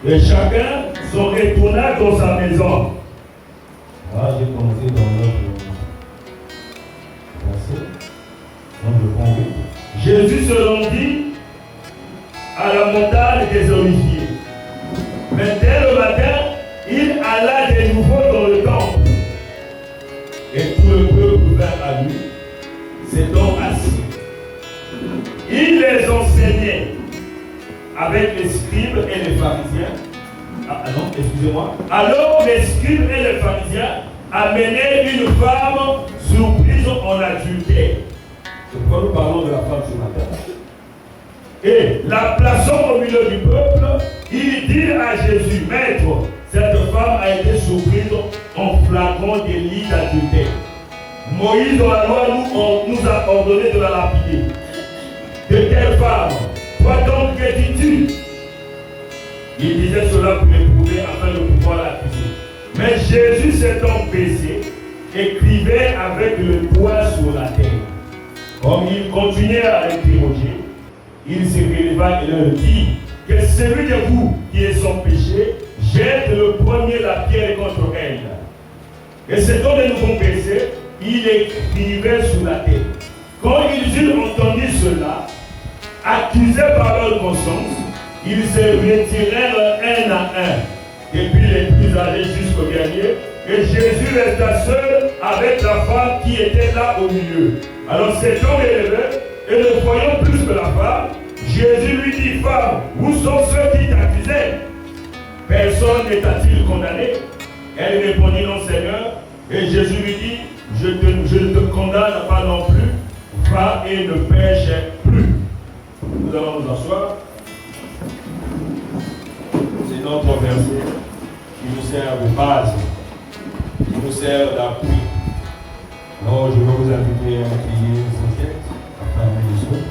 Et chacun se retourna dans sa maison. Là, j'ai commencé dans notre verset. Donc, le point 8. Jésus se rendit à la montagne des Oliviers. Mais dès le matin, il alla de nouveau dans le temple. Et tout le peuple vint à lui, s'étant assis. Il les enseignait avec les scribes et les pharisiens. Ah non, excusez-moi. Alors les scribes et les pharisiens amenaient une femme surprise en adultère. C'est pourquoi nous parlons de la femme ce matin. Et la plaçant au milieu du peuple, il dit à Jésus, Maître, cette femme a été surprise en flagrant délit d'adultère. Moïse dans la loi nous a ordonné de la lapider. De quelle femme? Toi donc que dis-tu? Il disait cela pour l'éprouver afin de pouvoir l'accuser. Mais Jésus s'étant baissé, écrivait avec le doigt sur la terre. Comme il continuait à l'interroger, il se releva et leur dit que celui de vous qui est sans péché jette le premier la pierre contre elle. Et s'étant de nouveau baissé, il écrivait sur la terre. Quand ils eurent entendu cela, accusés par leur conscience, ils se retirèrent un à un, depuis les plus âgés jusqu'au dernier, et Jésus resta seul avec la femme qui était là au milieu. Alors cet homme est levé, et ne voyant plus que la femme, Jésus lui dit, femme, où sont ceux qui t'accusaient? Personne ne t'a-t-il condamné? Elle répondit, non Seigneur, et Jésus lui dit, je ne te condamne pas non plus, va et ne pêche plus. Nous allons nous asseoir. C'est notre verset qui nous sert de base, qui nous sert d'appui. Alors je vais vous inviter à prier ce texte, à fermer les yeux.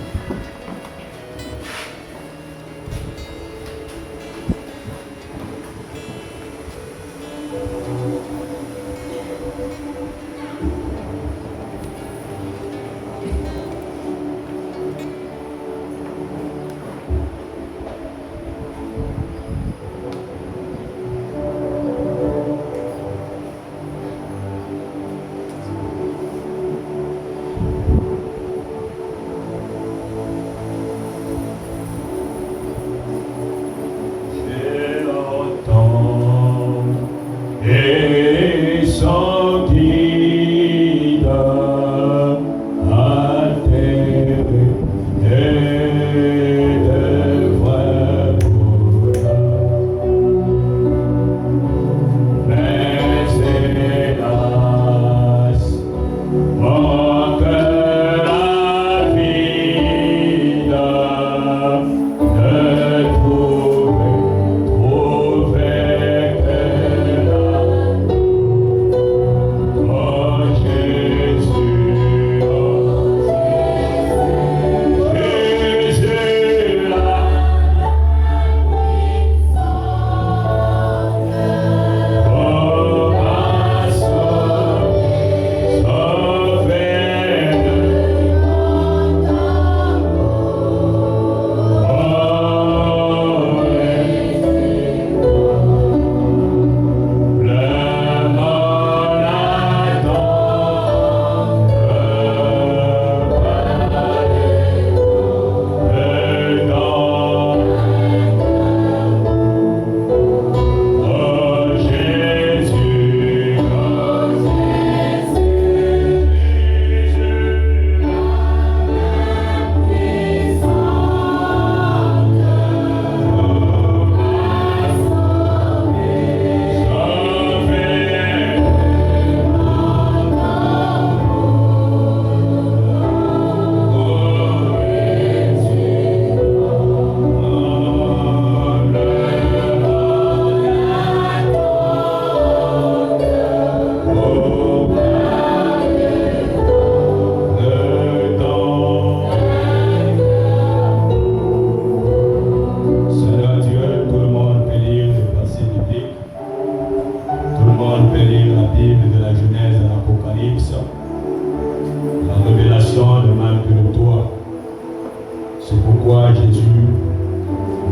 C'est pourquoi Jésus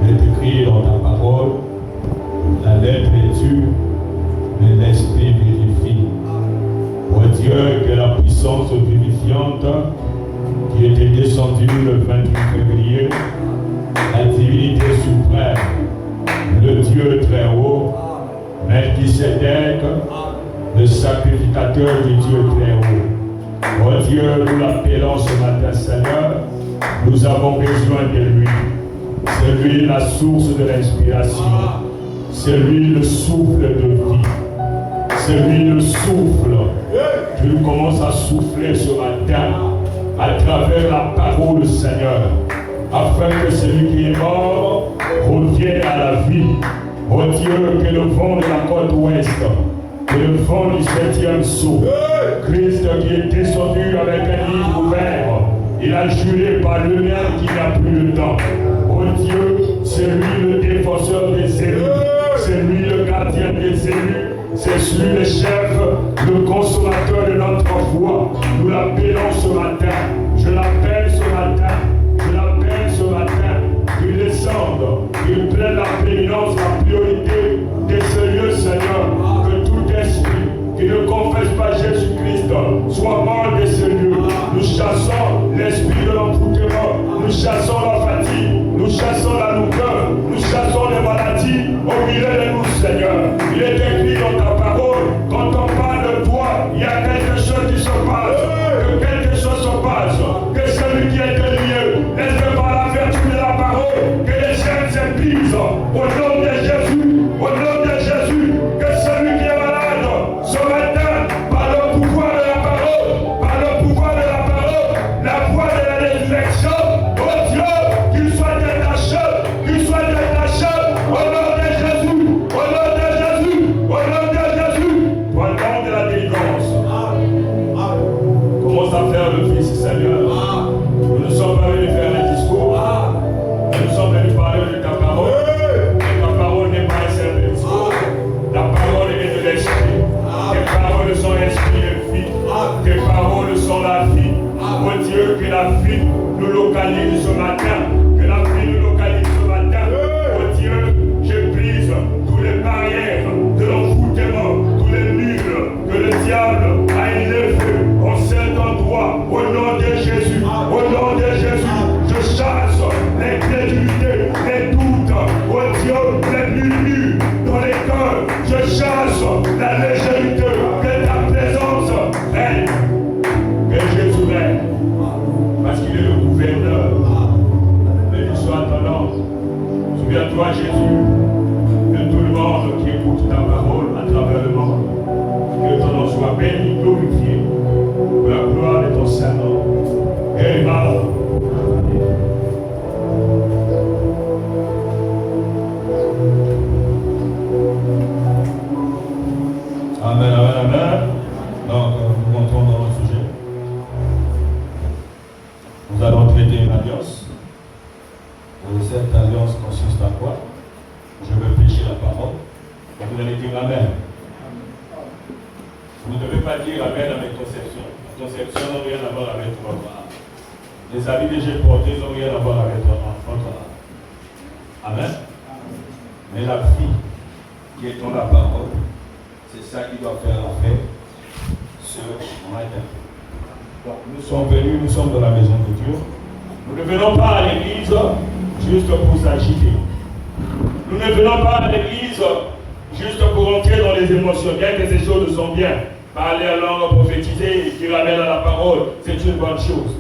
veut écrire dans ta parole La lettre est dure, mais l'esprit vivifie. Oh Dieu, que la puissance vivifiante qui était descendue le 28 février, la divinité suprême, le Dieu très haut, Melchisédek, le sacrificateur du Dieu très haut. Oh Dieu, nous l'appelons ce matin, Seigneur, nous avons besoin de lui. C'est lui la source de l'inspiration. C'est lui le souffle de vie. C'est lui le souffle. Tu commences à souffler ce matin à travers la parole du Seigneur, afin que celui qui est mort revienne à la vie. Oh Dieu, que le vent de la côte ouest, que le vent du 7e sceau, Christ qui est descendu avec un livre ouvert, il a juré par lui-même qu'il n'a plus le temps. Oh Dieu, c'est lui le défenseur des élus, c'est lui le gardien des élus, c'est lui le chef, le consommateur de notre foi. Nous l'appelons ce matin, je l'appelle ce matin, je l'appelle ce matin, qu'il descende, qu'il prenne la prééminence, la priorité de ce lieu, Seigneur, que tout esprit qui ne confesse pas Jésus-Christ soit mort de ce lieu. Nous chassons l'esprit de l'envoûtement, nous chassons la fatigue, nous chassons la lourdeur, nous chassons les maladies au milieu de nous, Seigneur. Il est écrit dans ta parole, quand on parle de toi, il y a quelque chose qui se passe, que quelque chose se passe, que celui qui est lié, laisse par la vertu de la parole, que les chaînes s'épuisent, au nom de Jésus, au nom de Jésus, que celui qui est malade, ce matin, par le pouvoir de la parole, par le pouvoir de la parole, la voix de la résurrection, oh Dieu, qu'il soit détaché, au nom de Jésus, au nom de Jésus, au nom de Jésus, toi, le nom de la délivrance. Commence à faire le Fils, Seigneur. Nous ne sommes pas venus faire les discours, nous sommes venus parler de ta parole. Et ta parole n'est pas un simple discours. La parole est de l'esprit. Tes paroles sont esprit et vie. Tes paroles sont la vie. Oh Dieu, que la vie nous localise ce matin. Que la vie nous localise ce matin. Oh Dieu, je brise toutes les barrières de l'envoûtement, tous les murs que le diable a élevés en cet endroit. Au nom de Jésus, au nom de Jésus, je chasse l'incrédulité, les doutes, oh Dieu, les murmures dans les cœurs. Je chasse la légèreté, que ta présence règne. Que Jésus règne, parce qu'il est le gouverneur. Béni soit ton nom. Souviens-toi, Jésus, de tout le monde qui écoute ta parole à travers le monde. Que ton nom soit béni, glorifié, pour la gloire de ton Saint-Nom. Amen. Amen, amen, amen. Donc, nous rentrons dans le sujet. Nous allons traiter une alliance. Et cette alliance consiste à quoi? Je vais prêcher la parole. Et vous allez dire Amen. Vous ne devez pas dire Amen avec conception. La conception n'a rien à voir avec votre âme. Les habits que j'ai portés n'ont rien à voir avec votre âme. Amen. Mais la vie qui est dans la parole, c'est ça qui doit faire l'affaire ce matin. Donc nous sommes venus, nous sommes dans la maison de Dieu. Nous ne venons pas à l'église juste pour s'agiter. Nous ne venons pas à l'église juste pour entrer dans les émotions, bien que ces choses sont bien. Parler à langue, prophétiser, qui ramène à la parole, c'est une bonne chose.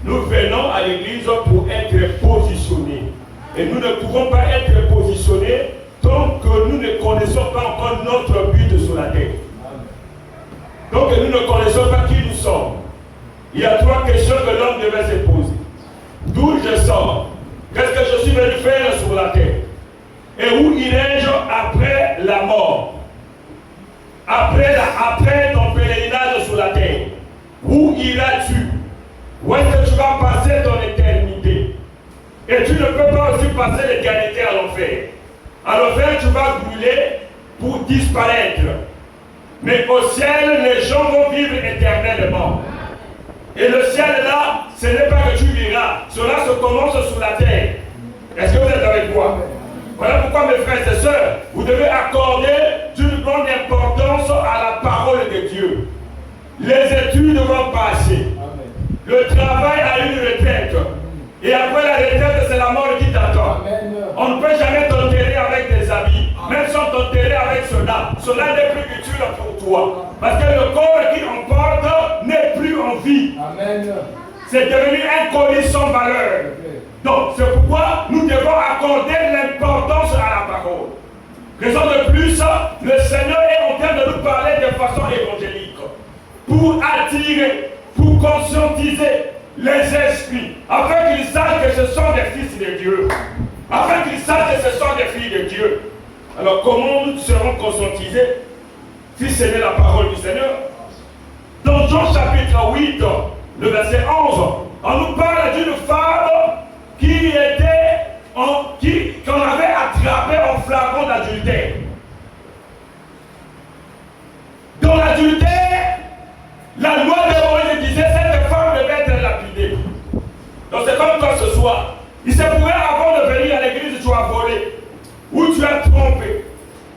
Nous venons à l'église pour être positionnés. Et nous ne pouvons pas être positionnés tant que nous ne connaissons pas encore notre but sur la terre. Donc nous ne connaissons pas qui nous sommes. Il y a trois questions que l'homme devait se poser. D'où je sors? Qu'est-ce que je suis venu faire sur la terre? Et où irai-je après la mort? Après ton pèlerinage sur la terre, où iras-tu? Où est-ce que tu vas passer ton éternité? Et tu ne peux pas aussi passer l'éternité à l'enfer. À l'enfer, tu vas brûler pour disparaître. Mais au ciel, les gens vont vivre éternellement. Et le ciel là, ce n'est pas que tu verras. Cela se commence sur la terre. Est-ce que vous êtes avec moi? Voilà pourquoi, mes frères et sœurs, vous devez accorder une grande importance à la parole de Dieu. Les études vont passer. Amen. Le travail a une retraite. Et après la retraite, c'est la mort qui t'attend. On ne peut jamais t'enterrer avec des habits. Même sans t'enterrer avec cela. Cela n'est plus utile pour toi. Parce que le corps qui emporte n'est plus en vie. Amen. C'est devenu un colis sans valeur. Donc, c'est pourquoi nous devons accorder l'importance à la parole. Raison de plus, le Seigneur est en train de nous parler de façon évangélique. Pour attirer, pour conscientiser les esprits, afin qu'ils sachent que ce sont des fils de Dieu. Afin qu'ils sachent que ce sont des filles de Dieu. Alors, comment nous serons conscientisés si ce n'est la parole du Seigneur? Dans Jean chapitre 8, le verset 11, on nous parle d'une femme qu'on avait attrapée en flagrant d'adultère. Dans l'adultère, la loi de Moïse disait que cette femme devait être lapidée. Donc c'est comme toi ce soir. Il se pourrait avant de venir à l'église, tu as volé, ou tu as trompé,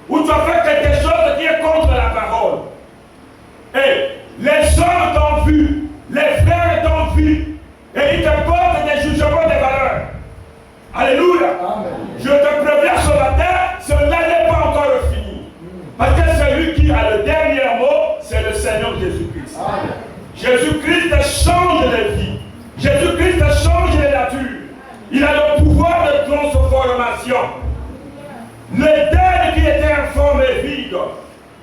ou tu as fait quelque chose qui est contre la parole. Et les sœurs t'ont vu, les frères t'ont vu, et ils te portent des jugements de valeur. Alléluia. Amen. Je te préviens ce matin, cela n'est pas encore fini. Parce que celui qui a le dernier mot, c'est le Seigneur Jésus-Christ. Jésus-Christ change les vies. Jésus-Christ change les natures. Il a le pouvoir de transformation. L'Éden qui était informe et vide,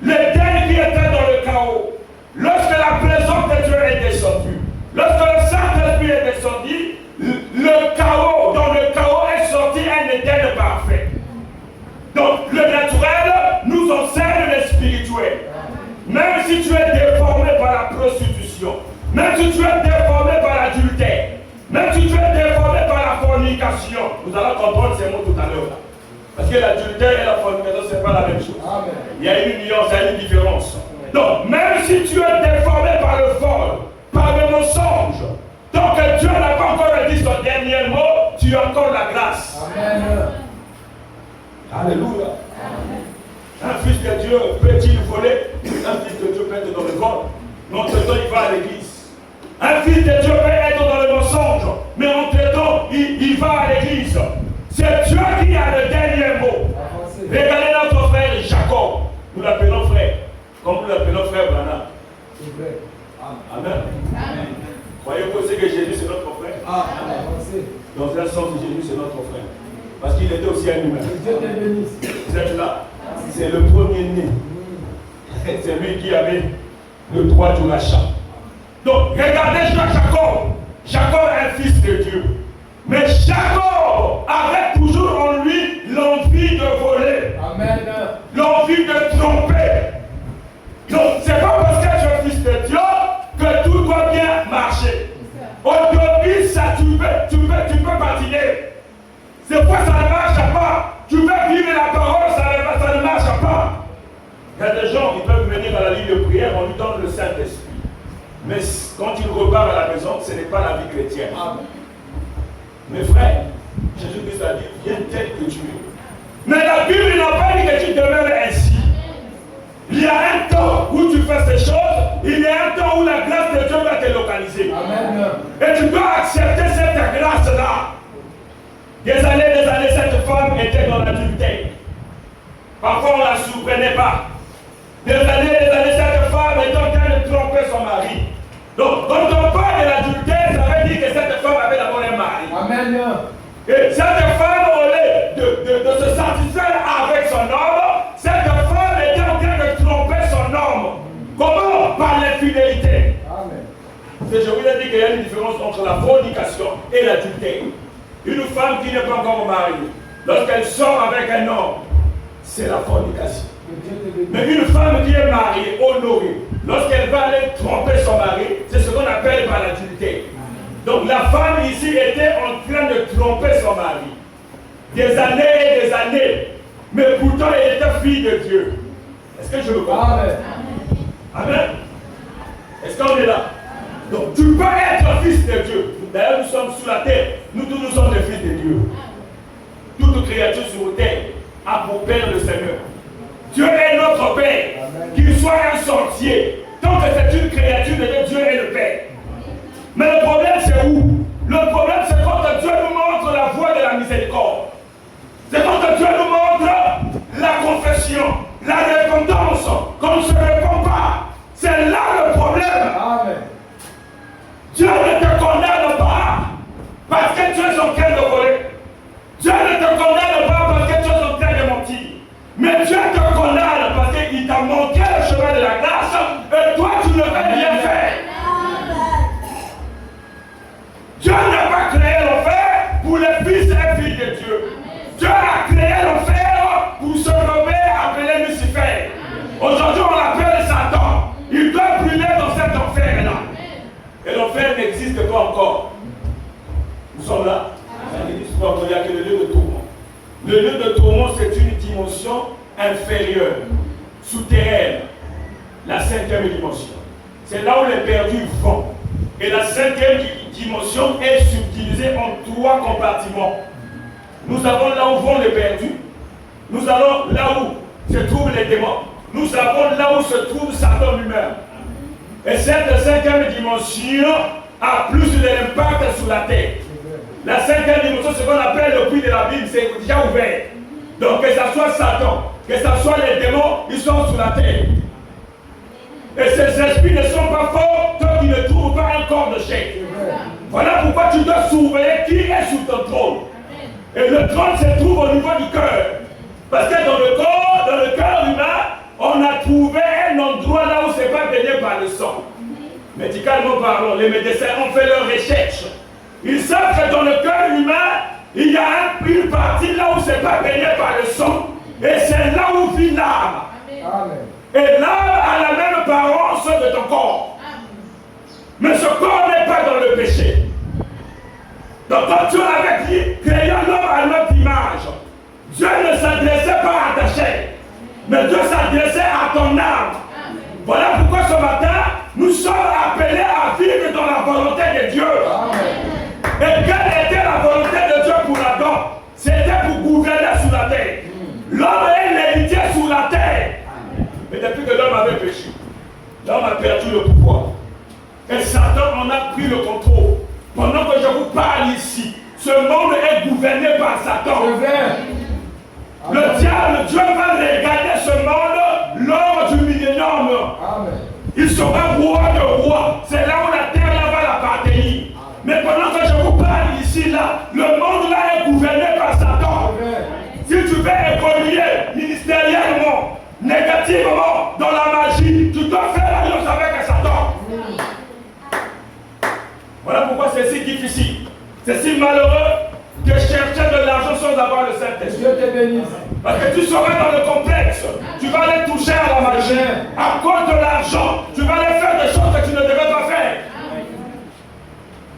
l'Éden qui était dans le chaos, lorsque la présence de Dieu est descendue, lorsque le Saint-Esprit est descendu, le chaos, dans le chaos est sorti un Éden parfait. Donc le naturel nous enseigne le spirituel. Même si tu es déformé par la prostitution, même si tu es déformé par l'adultère, même si tu es déformé par la fornication, nous allons comprendre ces mots tout à l'heure. Parce que l'adultère et la fornication, ce n'est pas la même chose. Amen. Il y a une nuance, il y a une différence. Donc, même si tu es déformé par le vol, par le mensonge, tant que Dieu n'a pas encore dit son dernier mot, tu as encore la grâce. Amen. Alléluia. Amen. Un fils de Dieu peut-il voler? Un fils de Dieu peut être dans le vol. Mais entre-temps, il va à l'église. Un fils de Dieu peut être dans le mensonge. Mais entre-temps, il va à l'église. C'est Dieu qui a le dernier mot. Regardez notre frère Jacob. Nous l'appelons frère. Comme nous l'appelons frère Branham. Amen. Amen. Voyez aussi que Jésus c'est notre frère. Amen. Dans un sens, Jésus c'est notre frère. Parce qu'il était aussi un humain. Vous êtes là? C'est le premier-né. C'est lui qui avait le droit du rachat. Donc, regardez Jacob. Jacob est un fils de Dieu. Mais Jacob avait toujours en lui l'envie de voler. Amen. L'envie de tromper. Donc, c'est pas parce que tu es fils de Dieu que tout doit bien marcher. Au début, ça, tu peux patiner. C'est pourquoi ça ne marche pas. Tu veux vivre la parole, ça ne marche pas. Il y a des gens qui peuvent venir à la ligne de prière, on lui donne le Saint-Esprit. Mais quand il repart à la maison, ce n'est pas la vie chrétienne. Amen. Mes frères, Jésus-Christ a dit, viens tel que tu es. Mais la Bible n'a pas dit que tu demeures ainsi. Il y a un temps où tu fais ces choses, il y a un temps où la grâce de Dieu va te localiser. Amen. Et tu dois accepter cette grâce-là. Des années, cette femme était dans l'adultère. Parfois, on ne la surprenait pas. Des années, cette femme était en train de tromper son mari. Donc, quand on parle de l'adultère, ça veut dire que cette femme avait d'abord un mari. Amen. Et cette femme, au lieu de se satisfaire avec son homme, cette femme était en train de tromper son homme. Comment? Par l'infidélité. Amen. Je vous ai dit qu'il y a une différence entre la fornication et l'adultère. Une femme qui n'est pas encore mariée, lorsqu'elle sort avec un homme, c'est la fornication. Mais une femme qui est mariée, honorée, lorsqu'elle va aller tromper son mari, c'est ce qu'on appelle par l'adultère. Donc la femme ici était en train de tromper son mari. Des années et des années. Mais pourtant elle était fille de Dieu. Est-ce que je le comprends? Amen. Amen. Est-ce qu'on est là? Donc tu peux être fils de Dieu. D'ailleurs nous sommes sous la terre. Nous tous nous sommes des fils de Dieu. Toute créature sur la terre a pour Père le Seigneur. Dieu est notre Père. Qu'il soit un sorcier. Tant que c'est une créature de Dieu, Dieu est le Père. Mais le problème, c'est où? Le problème, c'est quand Dieu nous montre la voie de la miséricorde. C'est quand Dieu nous montre la confession, la repentance, qu'on ne se répand pas. C'est là le problème. Amen. Dieu ne te condamne pas parce que tu es en train de voler. Dieu ne te condamne pas parce que tu es en train de mentir. Mais Dieu te condamne parce qu'il t'a montré le chemin de la grâce et toi tu ne veux rien faire. Dieu n'a pas créé l'enfer pour les fils et filles de Dieu. Dieu a créé l'enfer pour ce rebelle appelé Lucifer. Aujourd'hui on l'appelle Satan. Il doit brûler dans cet enfer-là. Et l'enfer n'existe pas encore. Nous sommes là. Ça n'existe pas encore. Il n'y a que le lieu de tourment. Le lieu de tourment, c'est une dimension inférieure, souterraine. La 5e dimension. C'est là où les perdus vont. Et la 5e dimension est subdivisée en 3 compartiments. Nous avons là où vont les perdus. Nous allons là où se trouvent les démons. Nous avons là où se trouve Satan lui-même. Et cette 5e dimension a plus d'impact sur la terre. La 5e dimension, ce qu'on appelle le puits de la Bible, c'est déjà ouvert. Donc que ce soit Satan, que ce soit les démons, ils sont sur la terre. Et ces esprits ne sont pas forts tant qu'ils ne trouvent pas un corps de chair. Voilà pourquoi tu dois surveiller qui est sous ton trône. Et le trône se trouve au niveau du cœur. Parce que dans le corps, dans le cœur humain, on a trouvé un endroit là où ce n'est pas baigné par le sang. Médicalement parlant, les médecins ont fait leurs recherches. Ils savent que dans le cœur humain, il y a une partie là où ce n'est pas baigné par le sang. Et c'est là où vit l'âme. Et l'âme a la même apparence de ton corps. Mais ce corps n'est pas dans le péché. Donc quand Dieu avait dit, créons l'homme à notre image, Dieu ne s'adressait pas à ta chair, mais Dieu s'adressait à ton âme. Voilà pourquoi ce matin, nous sommes appelés à vivre dans la volonté de Dieu. Et quelle était la volonté de Dieu pour Adam? C'était pour gouverner sur la terre. L'homme est l'héritier sur la terre. Mais depuis que l'homme avait péché, l'homme a perdu le pouvoir. Et Satan en a pris le contrôle. Pendant que je vous parle ici, ce monde est gouverné par Satan. Le diable, Dieu va regarder ce monde lors du millénium. Il sera roi de rois. C'est là où la terre là va l'appartenir. Mais pendant que je vous parle ici, là, le monde là est gouverné par Satan. Si tu veux évoluer ministériellement, négativement, dans la magie, tu dois faire alliance avec Satan. Voilà pourquoi c'est si difficile. C'est si malheureux de chercher de l'argent sans avoir le Saint-Esprit. Dieu te bénisse. Parce que tu seras dans le complexe. Tu vas aller toucher à la magie. À cause de l'argent, tu vas aller faire des choses que tu ne devais pas faire.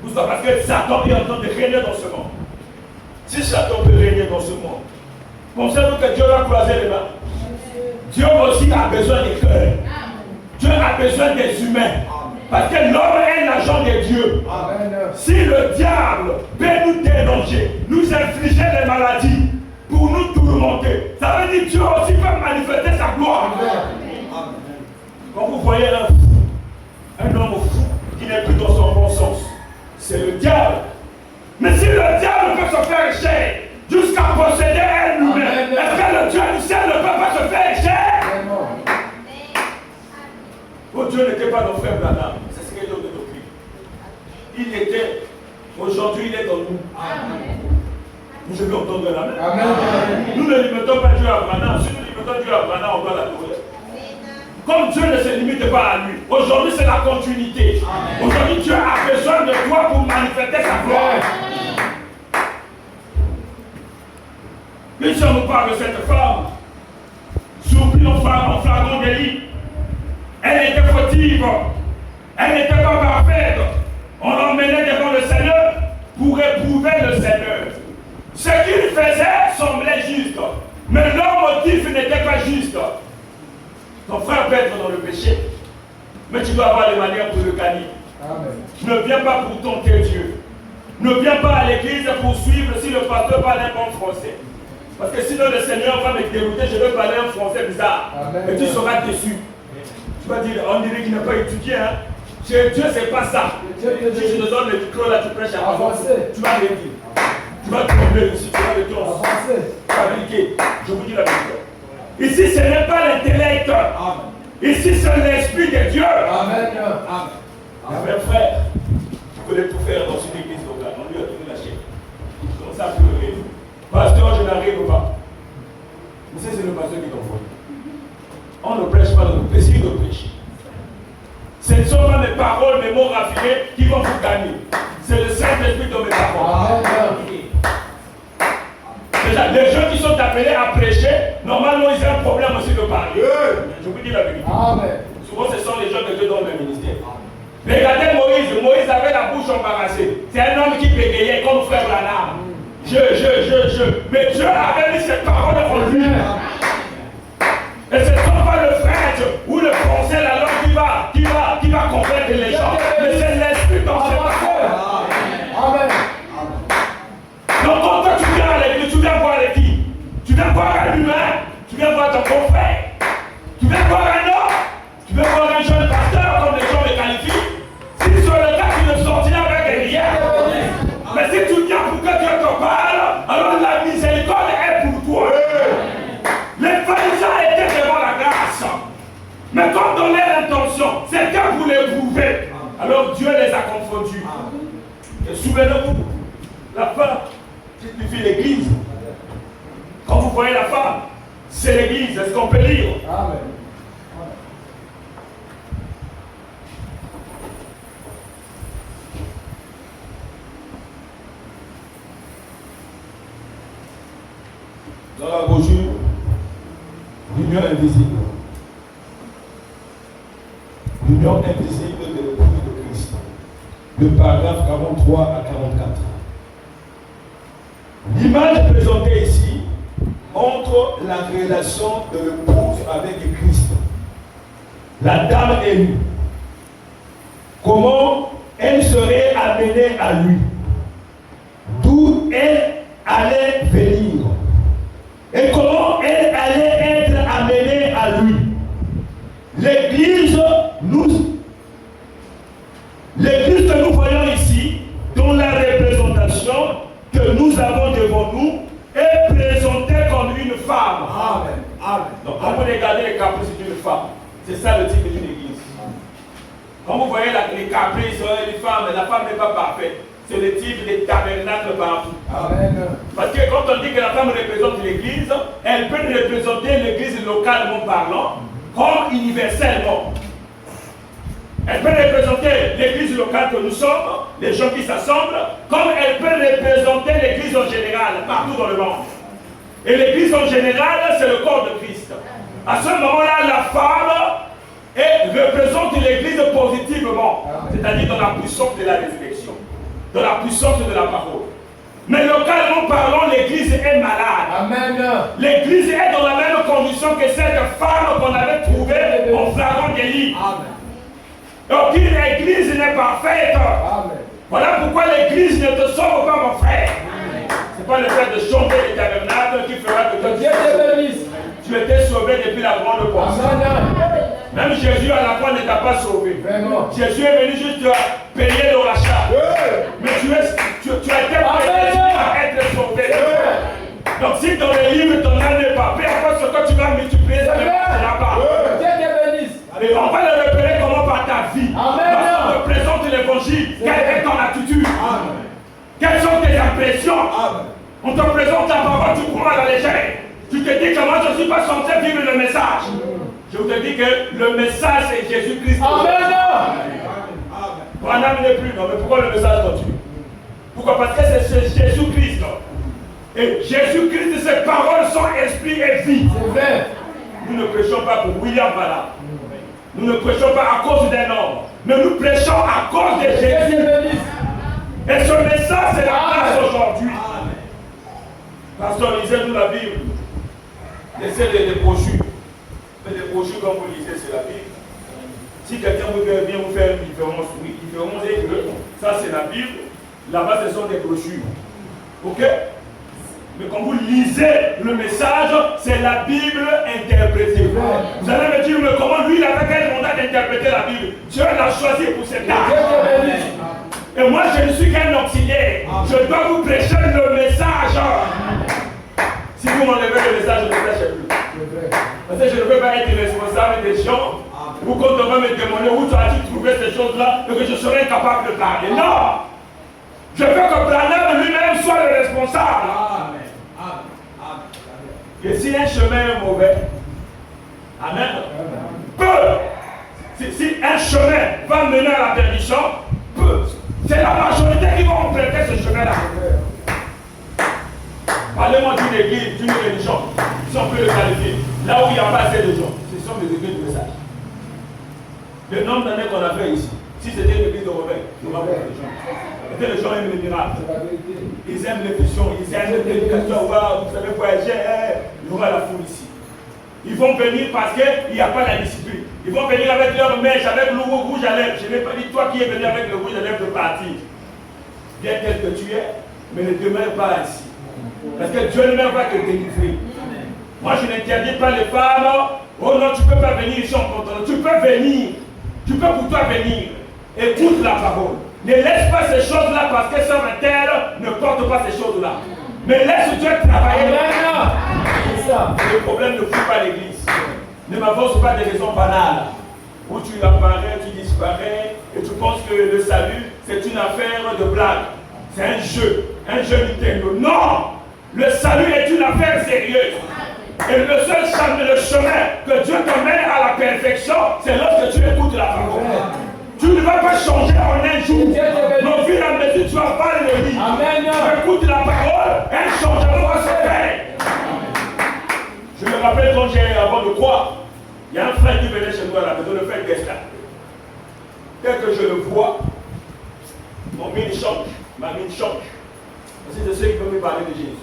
Pourquoi? Parce que Satan est en train de régner dans ce monde. Si Satan peut régner dans ce monde, pensez-vous que Dieu va croiser les mains? Dieu aussi a besoin des cœurs. Dieu a besoin des humains. Parce que l'homme est l'agent de Dieu. Amen. Si le diable peut nous déranger, nous infliger des maladies pour nous tourmenter, ça veut dire que Dieu aussi peut manifester sa gloire. Amen. Quand vous voyez un homme fou qui n'est plus dans son bon sens, c'est le diable. Mais si le diable peut se faire chair jusqu'à posséder un humain, est-ce que le Dieu du ciel ne peut pas se faire chair? Oh, Dieu n'était pas dans frère Branham, c'est ce qu'il donne de doctrine. Il était, aujourd'hui il est dans nous. Amen. Vous avez entendu la main? Amen. Nous ne limitons pas Dieu à Branham. Si nous limitons Dieu à Branham, on va l'adorer. Comme Dieu ne se limite pas à lui, aujourd'hui c'est la continuité. Aujourd'hui Dieu a besoin de toi pour manifester sa gloire. Mais si on nous parle de cette femme, surpris en flagrant délit, elle était fautive, elle n'était pas parfaite. On l'emmenait devant le Seigneur pour éprouver le Seigneur. Ce qu'il faisait semblait juste, mais leur motif n'était pas juste. Ton frère peut être dans le péché, mais tu dois avoir les manières pour le gagner. Amen. Ne viens pas pour tenter Dieu. Ne viens pas à l'église pour suivre si le pasteur parle un bon français. Parce que sinon le Seigneur va me dérouter, je vais parler un français bizarre. Amen. Et tu seras déçu. Tu vas dire, on dirait qu'il n'a pas étudié. Hein? Dieu, c'est pas ça. Si je te donne le micro là, tu prêches à français. Tu vas rien dire. Tu vas tomber aussi, tu vas le tour. Tu vas appliquer. Je vous dis la vérité. Ici, ce n'est pas l'intellect. Ici, c'est l'esprit de Dieu. Amen. Amen. Frère, tu connais tout faire dans une église locale. On lui a donné la chair. Comme ça, tu le rêves. Pasteur, je n'arrive pas. Vous savez, c'est le pasteur qui t'envoie. On ne prêche pas dans le péché de prêcher. Ce ne sont pas mes paroles, mes mots raffinés qui vont vous gagner. C'est le Saint-Esprit dans mes paroles. Déjà, les gens qui sont appelés à prêcher, normalement ils ont un problème aussi de parler. Je vous dis la vérité. Souvent ce sont les gens de Dieu dans le ministère. Regardez Moïse. Moïse avait la bouche embarrassée. C'est un homme qui bégayait comme frère Branham. Mais Dieu avait mis cette parole en lui. Et ce ne sont pas le French ou le français, la langue qui va convaincre les gens. Mais c'est l'esprit dans ses paroles. Amen. Donc quand toi tu viens à l'église, tu viens voir les qui? Tu viens voir un humain, tu viens voir ton confrère, tu viens voir un homme, tu viens voir un jeune pasteur comme les gens le qualifient. Si sur le cas tu ne sortiras avec rien. Mais si tu viens pour que Dieu te parle, alors la miséricorde est pour toi. Les pharisiens étaient devant la grâce. Mais comme dans leur intention, c'était pour les prouver. Alors Dieu les a confondus. Et souvenez-vous, la femme signifie l'église. Quand vous voyez la femme, c'est l'église. Est-ce qu'on peut lire? Amen. Dans la brochure, l'union invisible. L'union invisible de l'épouse de Christ. Le paragraphe 43 à 44. L'image présentée ici montre la relation de l'épouse avec Christ. La dame élue. Comment elle serait amenée à lui. D'où elle allait venir. Et comment elle allait être amenée à lui. L'église que nous voyons ici, dont la représentation que nous avons devant nous, est présentée comme une femme. Amen. Amen. Donc quand vous regardez les caprices d'une femme, c'est ça le type d'une église. Quand vous voyez les caprices d'une femme, la femme n'est pas parfaite. C'est le type des tabernacles partout. Amen. Parce que quand on dit que la femme représente l'église, elle peut représenter l'église localement parlant, comme universellement. Elle peut représenter l'église locale que nous sommes, les gens qui s'assemblent, comme elle peut représenter l'église en général, partout dans le monde. Et l'église en général, c'est le corps de Christ. À ce moment-là, la femme représente l'église positivement, c'est-à-dire dans la puissance de la résurrection, dans la puissance de la parole. Mais localement parlant, l'église est malade. Amen. L'église est dans la même condition que cette femme qu'on avait trouvée en flagrant délit. Amen. Donc l'église n'est pas faite. Amen. Voilà pourquoi l'église ne te sauve pas, mon frère. Ce n'est pas le fait de chanter les tabernacles qui fera que Dieu te bénisse. Tu étais sauvé depuis la grande porte. Même Jésus à la croix ne t'a pas sauvé. Vraiment. Jésus est venu juste payer le rachat. Mais tu as été prédestiné à être sauvé. Donc si dans les livres ton âme n'est pas, peu importe ce que tu vas multiplier, ça ne marchera pas. Et on va le repérer comment par ta vie. Parce qu'on te présente l'évangile. Quelle est ton attitude? Quelles sont tes impressions? On te présente ta parole, tu prends à la légère. Tu te dis que moi je ne suis pas censé vivre le message. Je vous dis que le message c'est Jésus-Christ. Amen. Branham n'est plus, non, mais pourquoi le message continue? Pourquoi? Parce que c'est Jésus-Christ. Et Jésus-Christ, ses paroles sont esprit et vie. C'est vrai. Nous ne prêchons pas pour William Bala. Nous ne prêchons pas à cause d'un homme, mais nous prêchons à cause de Jésus. Et ce message, c'est la grâce aujourd'hui. Pasteur, lisez-nous la Bible. Laissez des brochures. Mais les brochures, comme vous lisez, c'est la Bible. Si quelqu'un veut bien vous faire une différence, oui, différence est que ça, c'est la Bible. Là-bas, ce sont des brochures. Ok? Mais quand vous lisez le message, c'est la Bible interprétée. Vous allez me dire, mais comment lui, il avait quel mandat d'interpréter la Bible? Dieu l'a choisi pour cette tâche. Et moi, je ne suis qu'un auxiliaire. Je dois vous prêcher le message. Si vous m'enlevez le message, je ne prêche plus. Parce que je ne peux pas être responsable des gens. Ou quand on va me demander où tu as-tu trouvé ces choses-là, et que je serai incapable de parler. Non! Je veux que Branham lui-même soit le responsable. Et si un chemin est mauvais, amen, si un chemin va mener à la perdition, c'est la majorité qui va emprunter ce chemin-là. Parlez-moi d'une église, d'une religion, si on peut le qualifier, là où il n'y a pas assez de gens, ce sont les églises du message. Le nombre d'années qu'on a fait ici, si c'était une église de rebelles, il n'y aurait pas de gens. Les gens aiment les miracles. Ils aiment les visions, ils aiment les prédications. Vous savez voyager, il y aura la foule ici. Ils vont venir parce qu'il n'y a pas la discipline. Ils vont venir avec leur mèche, avec le rouge à lèvres. Je n'ai pas dit toi qui es venu avec le rouge à lèvres de partir. Bien tel que tu es, mais ne demeure pas ainsi. Parce que Dieu lui-même va te délivrer. Moi je n'interdis pas les femmes. Oh non, tu ne peux pas venir ici en contenant. Tu peux venir. Tu peux pour toi venir. Écoute la parole. Ne laisse pas ces choses-là parce que sur la terre ne porte pas ces choses-là. Mais laisse Dieu travailler. C'est ça. Le problème ne fout pas l'église. Ne m'avance pas des raisons banales. Où tu apparais, tu disparais et tu penses que le salut c'est une affaire de blague. C'est un jeu Nintendo. Non! Le salut est une affaire sérieuse. Et le seul chemin que Dieu t'emmène à la perfection, c'est lorsque tu écoutes la parole. Tu ne vas pas changer en un jour. Mon fils, à mesure, tu vas pas le lire. Tu écoutes la parole, un changement va se faire. Je me rappelle quand avant de croire, il y a un frère qui venait chez nous à la maison, le frère Destin. Dès que je le vois, mon mine change, ma mine change. Parce que c'est ceux qui veulent me parler de Jésus.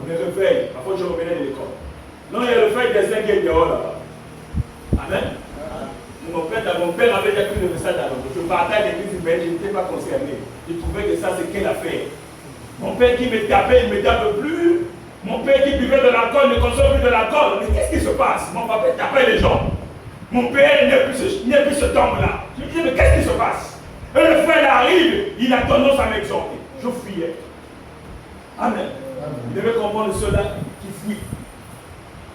Je me réveille, parfois je revenais de l'école. Non, il y a le frère Destin qui est dehors là-bas. Amen. Mon père avait déjà pris le message à l'homme. Je partais à l'église humaine, je n'étais pas concerné. Je trouvais que ça, c'est quelle affaire. Mon père qui me tapait, il ne me tape plus. Mon père qui buvait de l'alcool ne consomme plus de l'alcool. Mais qu'est-ce qui se passe? Mon papa tapait les gens. Mon père n'est plus ce homme-là. Je me disais, mais qu'est-ce qui se passe? Et le frère arrive, il a tendance à m'exhorter. Je fuyais. Amen. Il devait comprendre cela qui fuit.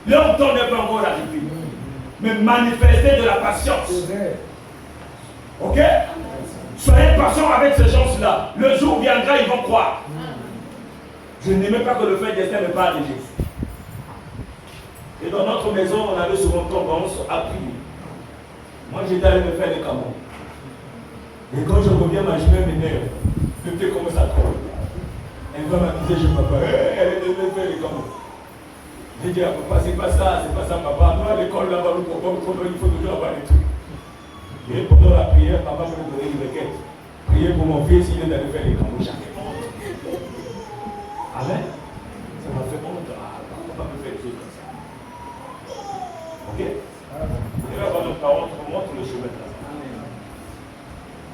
Leur temps n'est pas encore arrivé. Mais manifester de la patience. Ok? Soyez patient avec ces gens-là. Le jour viendra, ils vont croire. Je n'aimais pas que le frère Destin me parle de Jésus. Et dans notre maison, on avait souvent tendance à prier. Moi, j'étais allé me faire des camons. Et quand je reviens, ma jumelle m'énerve. Le pied commence à trembler. Elle va m'accuser, je ne peux pas. Elle est venue faire les camons. J'ai dit à papa, c'est pas ça, papa. Nous, à l'école, là-bas, nous il faut toujours avoir des trucs. Et pendant la prière, papa me donnait une requête. Priez pour mon fils, il est d'aller faire les camons chaque fois. Amen. Ça m'a fait honte. Papa me fait des choses comme ça. Ok? Et là, notre parole vous montre le chemin de la parole.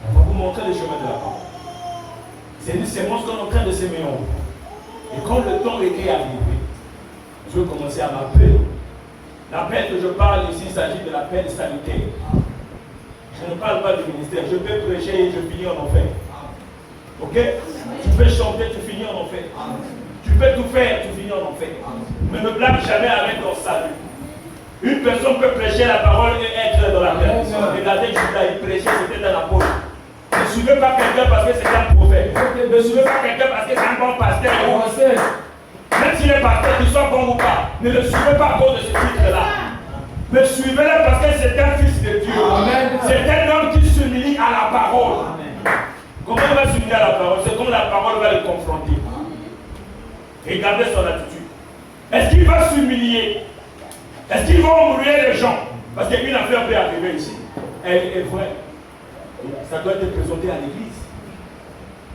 On va vous montrer le chemin de la parole. C'est une sémence qu'on est en train de s'aimer en vous. Et quand le temps était arrivé, je vais commencer à m'appeler. L'appel que je parle ici, il s'agit de l'appel sanitaire. Je ne parle pas du ministère. Je peux prêcher et je finis en enfer. Ok? Tu peux chanter, tu finis en enfer. Tu peux tout faire, tu finis en enfer. Mais ne blague jamais avec ton salut. Une personne peut prêcher la parole et être dans la perdition. Regardez Judas, il prêchait, c'était dans la peau. Ne suivez pas quelqu'un parce que c'est un prophète. Ne suivez pas quelqu'un parce que c'est un bon pasteur. Même s'il est pasteur, qu'il soit bon ou pas, ne le suivez pas à cause de ce titre-là. Mais suivez-le parce que c'est un fils de Dieu. C'est un homme qui s'humilie à la parole. Comment il va s'humilier à la parole? C'est comme la parole va le confronter. Regardez son attitude. Est-ce qu'il va s'humilier? Est-ce qu'il va embrouiller les gens? Parce qu'une affaire peut arriver ici. Elle est vraie. Ça doit être présenté à l'église.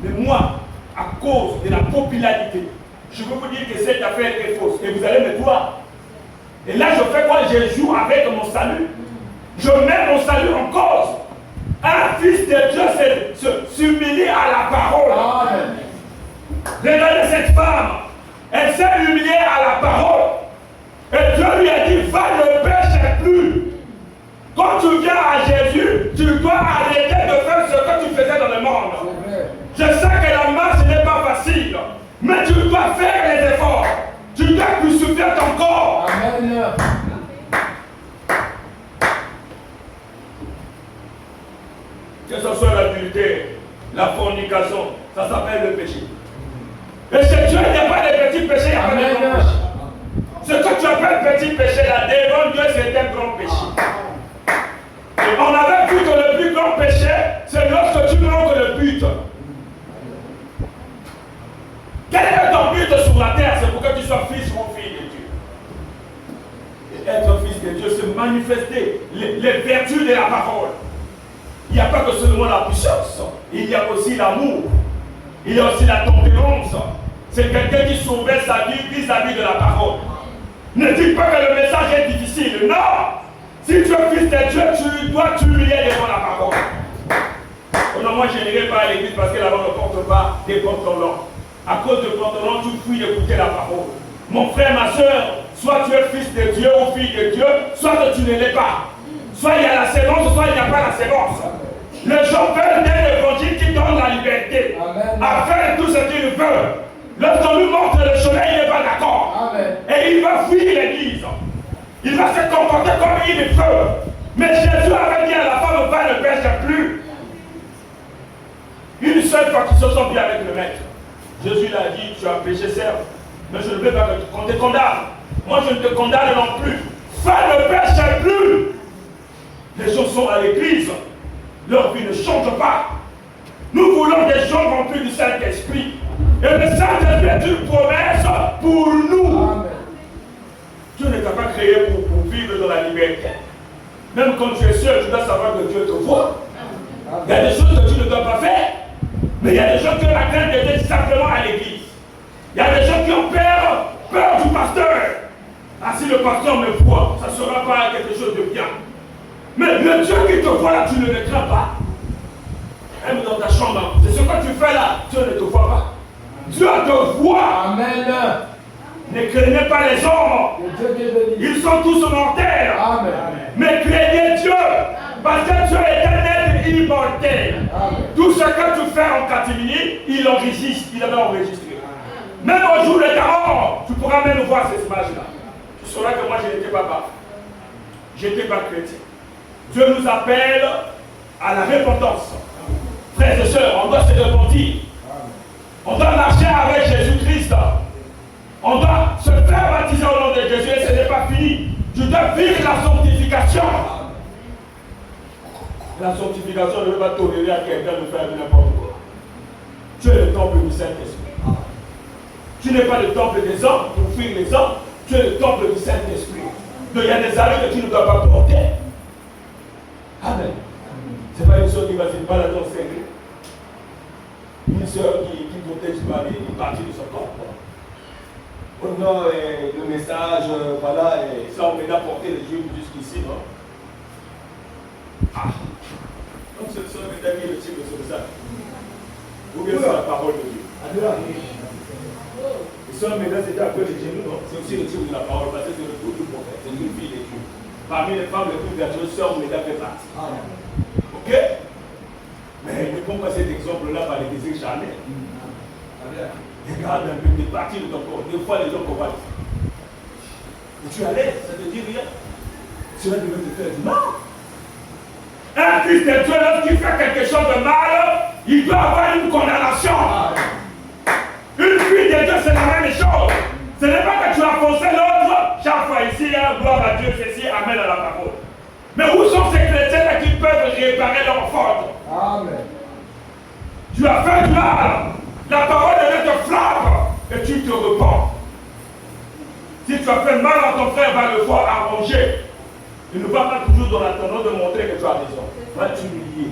Mais moi, à cause de la popularité, je veux vous dire que cette affaire est fausse. Et vous allez me croire. Et là, je fais quoi? Je joue avec mon salut. Je mets mon salut en cause. Un fils de Dieu, c'est s'humilier à la parole. Amen. Regardez cette femme. Mais tu dois faire les efforts. Tu dois crucifier ton corps. Amen. Que ce soit l'adultère, la fornication, ça s'appelle le péché. Et chez Dieu, il n'y a pas de petits péchés, il n'y a pas de grands péchés. Ce que tu appelles petit péché là, devant Dieu, c'est un grand péché. Et on avait vu que le plus grand péché, c'est lorsque tu manques le but. Quel est ton but sur la terre? C'est pour que tu sois fils ou fille de Dieu. Et être fils de Dieu, c'est manifester les vertus de la parole. Il n'y a pas que seulement la puissance, il y a aussi l'amour, il y a aussi la tempérance. C'est quelqu'un qui sauvait sa vie vis-à-vis de la parole. Ne dis pas que le message est difficile. Non! Si tu es fils de Dieu, tu dois t'humilier devant la parole. Non, moi je n'irai pas à l'église parce que là-bas on ne porte pas des pantalons. À cause de pantalons, tu fuis d'écouter la parole. Mon frère, ma soeur, soit tu es fils de Dieu ou fille de Dieu, soit que tu ne l'es pas. Soit il y a la sémence, soit il n'y a pas la sémence. Les gens veulent un évangile qui donne la liberté. Amen. À faire tout ce qu'ils veulent. Lorsqu'on lui montre le chemin, il n'est pas d'accord. Et il va fuir l'église. Il va se comporter comme il veut. Mais Jésus avait dit à la femme, va ne pêche plus. Une seule fois qu'ils se sont bien avec le maître. Jésus l'a dit, tu as péché certes, mais je ne veux pas qu'on te condamne. Moi je ne te condamne non plus. Va ne pêche plus. Les gens sont à l'église. Leur vie ne change pas. Nous voulons des gens remplis du Saint-Esprit. Et le Saint-Esprit est une promesse pour nous. Amen. Dieu ne t'a pas créé pour vivre dans la liberté. Même quand tu es seul, tu dois savoir que Dieu te voit. Il y a des choses que tu ne dois pas faire. Mais il y a des gens qui ont la crainte d'être simplement à l'église. Il y a des gens qui ont peur du pasteur. Ah, si le pasteur me voit, ça ne sera pas quelque chose de bien. Mais le Dieu qui te voit là, tu ne le crains pas. Même dans ta chambre, c'est ce que tu fais là, Dieu ne te voit pas. Dieu te voit. Amen. Ne craignez pas les hommes. Ils sont tous mortels. Amen. Mais craignez Dieu. Parce que Dieu est un être immortel. Amen. Tout ce que tu fais en catimini, il enregistre. Il avait enregistré. Même au jour de ta mort, tu pourras même voir cette image-là. Tu sauras que moi je n'étais pas parfait. Je n'étais pas chrétien. Dieu nous appelle à la repentance. Frères et sœurs, on doit se repentir. On doit marcher avec Jésus-Christ. On doit se faire baptiser au nom de Jésus et ce n'est pas fini. Tu dois vivre la sanctification. La sanctification ne veut pas tolérer à quelqu'un de faire n'importe quoi. Tu es le temple du Saint-Esprit. Tu n'es pas le temple des hommes pour fuir les hommes. Tu es le temple du Saint-Esprit. Donc il y a des allures que tu ne dois pas porter. Amen. Ce n'est pas une soeur qui va se balader dans le Seigneur. Une soeur qui protège pas les parties de son corps. Oh non, le message, voilà, et ça on m'a porté les yeux jusqu'ici, non? Ah! Donc cette soeur est qui est le type de ce message. Ou bien c'est la parole de Dieu. Et soeur Méda, c'était un peu les genoux, non? C'est aussi le type de la parole, parce que c'est le tout du prophète, c'est une fille de Dieu. Parmi les femmes les plus vertueuses, soeur Méda fait partie. Ok? Mais ne prends pas cet exemple-là par les désirs charnels. Regarde un peu des parties de ton corps. Des fois, les gens combattent. Et tu es à l'aise, ça ne te dit rien. Cela devait te faire du mal. Un fils de Dieu, lorsqu'il fait quelque chose de mal, il doit avoir une condamnation. Une fille de Dieu, c'est la même chose. Ce n'est pas que tu as foncé l'autre, chaque fois ici, gloire à Dieu, ceci, amène à la parole. Mais où sont ces chrétiens qui peuvent réparer leur faute? Amen. Tu as fait du mal. La parole de Dieu te frappe et tu te repens. Si tu as fait mal à ton frère, va le voir arranger. Il ne va pas toujours dans la tendance de montrer que tu as raison. Va t'humilier.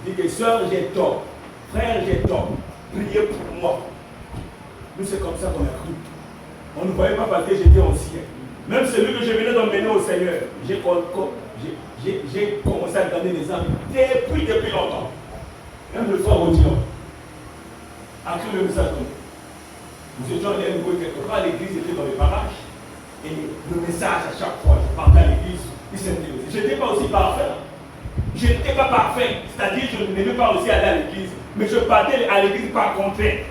Dis que sœur, j'ai tort. Frère, j'ai tort. Priez pour moi. Nous, c'est comme ça qu'on a cru. On ne voyait pas parce que j'étais ancien. Même celui que je venais d'emmener au Seigneur, j'ai commencé à donner des âmes depuis longtemps. Même le frère Odilon a cru le message. Nous étions allés louer quelque part, l'église était dans les parages. Et le message, à chaque fois, je partais à l'église, il s'intéressait. Je n'étais pas aussi parfait. Je n'étais pas parfait. C'est-à-dire que je n'aimais pas aussi aller à l'église. Mais je partais à l'église par contrainte.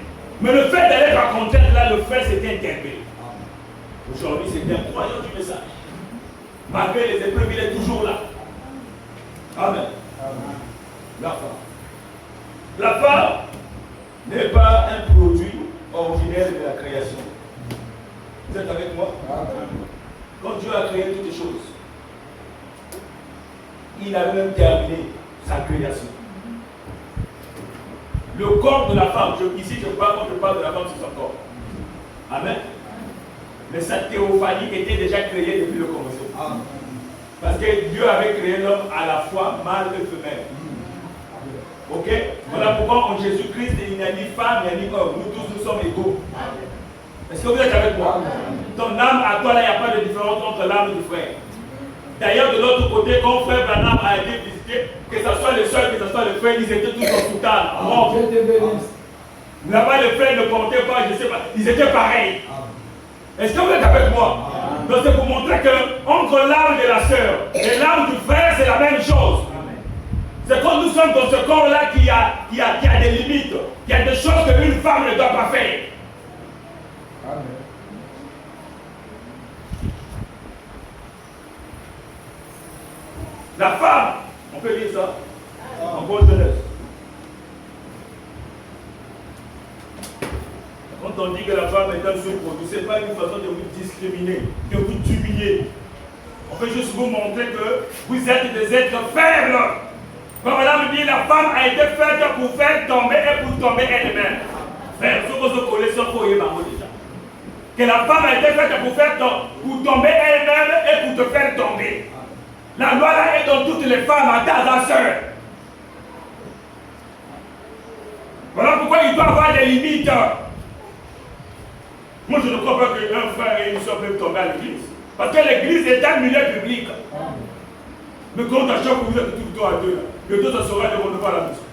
Mais le fait d'aller raconter là, le frère s'était interpellé. Aujourd'hui, c'est incroyable du message. Malgré les épreuves, il est toujours là. Amen. La femme. La femme n'est pas un produit ordinaire de la création. Vous êtes avec moi? Quand Dieu a créé toutes les choses, il a même terminé sa création. Le corps de la femme, ici je parle, quand je parle de la femme, c'est son corps. Amen. Mais sa théophanie était déjà créée depuis le commencement. Parce que Dieu avait créé l'homme à la fois mâle et femelle. Ok? Voilà pourquoi en Jésus-Christ, il n'y a ni femme, il n'y a ni homme. Nous tous, nous sommes égaux. Est-ce que vous êtes avec moi? Ton âme à toi, là, il n'y a pas de différence entre l'âme du frère. D'ailleurs, de l'autre côté, quand frère Branham a été visité, que ce soit le soeur, que ce soit le frère, ils étaient tous en soutane. Là-bas, le frère ne comptait pas, je ne sais pas. Ils étaient pareils. Est-ce que vous êtes avec moi? Donc c'est pour montrer que entre l'âme de la sœur et l'âme du frère, c'est la même chose. C'est quand nous sommes dans ce corps-là qu'il y a des limites, qu'il y a des choses qu'une femme ne doit pas faire. Amen. La femme, on peut lire ça en bonne jeunesse. Quand on dit que la femme est un sous-produit, ce n'est pas une façon de vous discriminer, de vous humilier. On peut juste vous montrer que vous êtes des êtres faibles. Quand madame dit la femme a été faite pour faire tomber et pour tomber elle-même. Frère, ce que vous connaissez, il faut y avoir déjà. Que la femme a été faite pour tomber elle-même et pour te faire tomber. La loi là est dans toutes les femmes, à ta soeur. Voilà pourquoi il doit avoir des limites. Moi, je ne crois pas qu'un frère et une soeur peuvent tomber à l'église. Parce que l'église est un milieu public. Mais quand à chaque fois vous êtes tout le temps à deux, le dos ça sera de votre à la maison.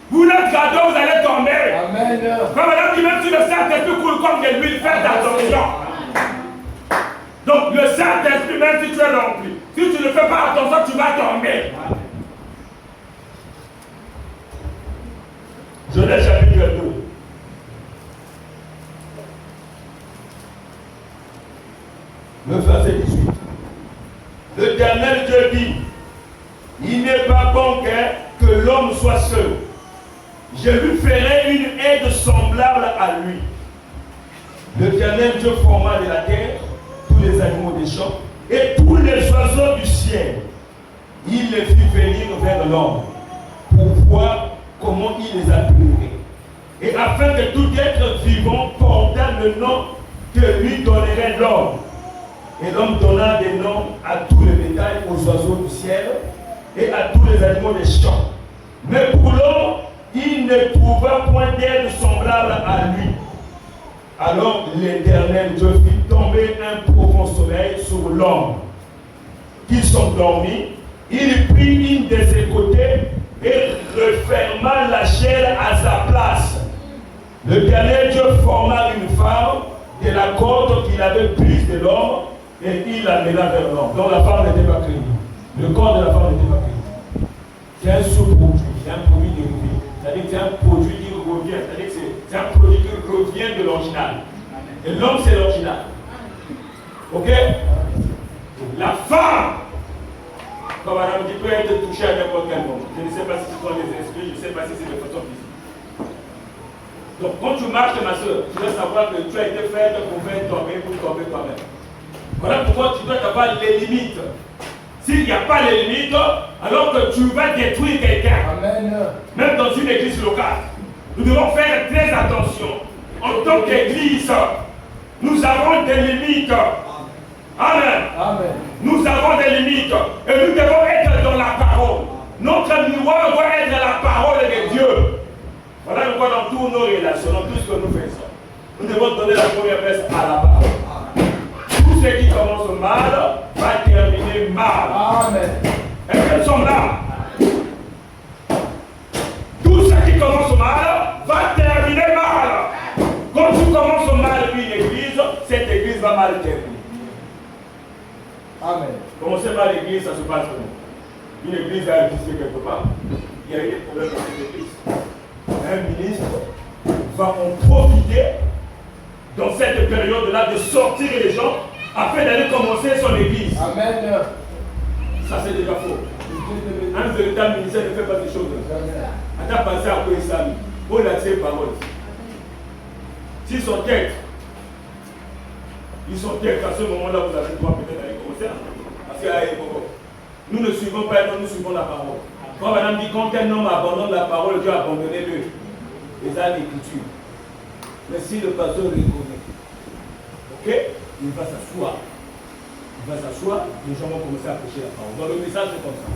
Vous n'êtes qu'à deux, vous allez tomber. Amen. Quand madame dit même si le Saint-Esprit coule comme de l'huile, faites attention. Donc le Saint-Esprit, même si tu es rempli, si tu ne fais pas attention, tu vas tomber. Genèse chapitre 2. Le verset 18. L'Éternel Dieu dit, il n'est pas bon que l'homme soit seul. Je lui ferai une aide semblable à lui. L'Éternel Dieu forma de la terre tous les animaux des champs et tous les oiseaux du ciel. Il les fit venir vers l'homme pour voir comment il les appellerait. Et afin que tout être vivant portât le nom que lui donnerait l'homme. Et l'homme donna des noms à tous les bétails, aux oiseaux du ciel et à tous les animaux des champs. Mais pour l'homme, il ne trouva point d'aide semblable à lui. Alors l'Éternel Dieu fit tomber un profond sommeil sur l'homme. Qu'ils sont dormis, il prit une de ses côtés et referma la chair à sa place. L'Éternel Dieu forma une femme de la corde qu'il avait prise de l'homme et il l'amena vers l'homme. Donc la femme n'était pas créée. Le corps de la femme n'était pas créé. C'est un sous-produit, c'est un produit dérivé. C'est-à-dire que c'est un produit qui revient. C'est-à-dire que c'est un produit qui revient de l'original. Et l'homme, c'est l'original. Ok? La femme, comme madame dit, peut être touchée à n'importe quel moment. Je ne sais pas si ce sont les esprits, je ne sais pas si c'est de façon physique. Donc quand tu marches, ma soeur, tu dois savoir que tu as été faite pour faire tomber, pour tomber toi-même. Voilà pourquoi tu dois avoir les limites. S'il n'y a pas les limites, alors que tu vas détruire quelqu'un. Même dans une église locale. Nous devons faire très attention. En tant qu'église, nous avons des limites. Amen. Amen. Nous avons des limites. Et nous devons être dans la parole. Notre miroir doit être la parole de Dieu. Voilà pourquoi dans toutes nos relations, dans tout ce que nous faisons, nous devons donner la première place à la parole. Tout ce qui commence mal va terminer mal. Amen. Est-ce qu'elles sont là? Tout ce qui commence mal va terminer mal. Quand tu commences mal une église, cette église va mal terminer. Amen. Commencer mal l'église, ça se passe comment? Une église a existé quelque part. Il y a eu des problèmes dans cette église. Un ministre va en profiter dans cette période-là de sortir les gens afin d'aller commencer son église. Amen. Ça, c'est déjà faux. Un véritable ministère ne fait pas ces choses. On a pensé à quoi il s'est mis. Pour la parole. S'ils sont têtes, à ce moment-là, vous avez le droit peut-être d'aller commencer. Parce que nous ne suivons pas un homme, nous suivons la parole. Quand Madame dit quand un homme abandonne la parole, Dieu a abandonné les âmes d'écriture. Mais si le pasteur reconnaît, ok, il va s'asseoir. Il va s'asseoir, les gens vont commencer à prêcher la parole. Dans le message, c'est comme ça.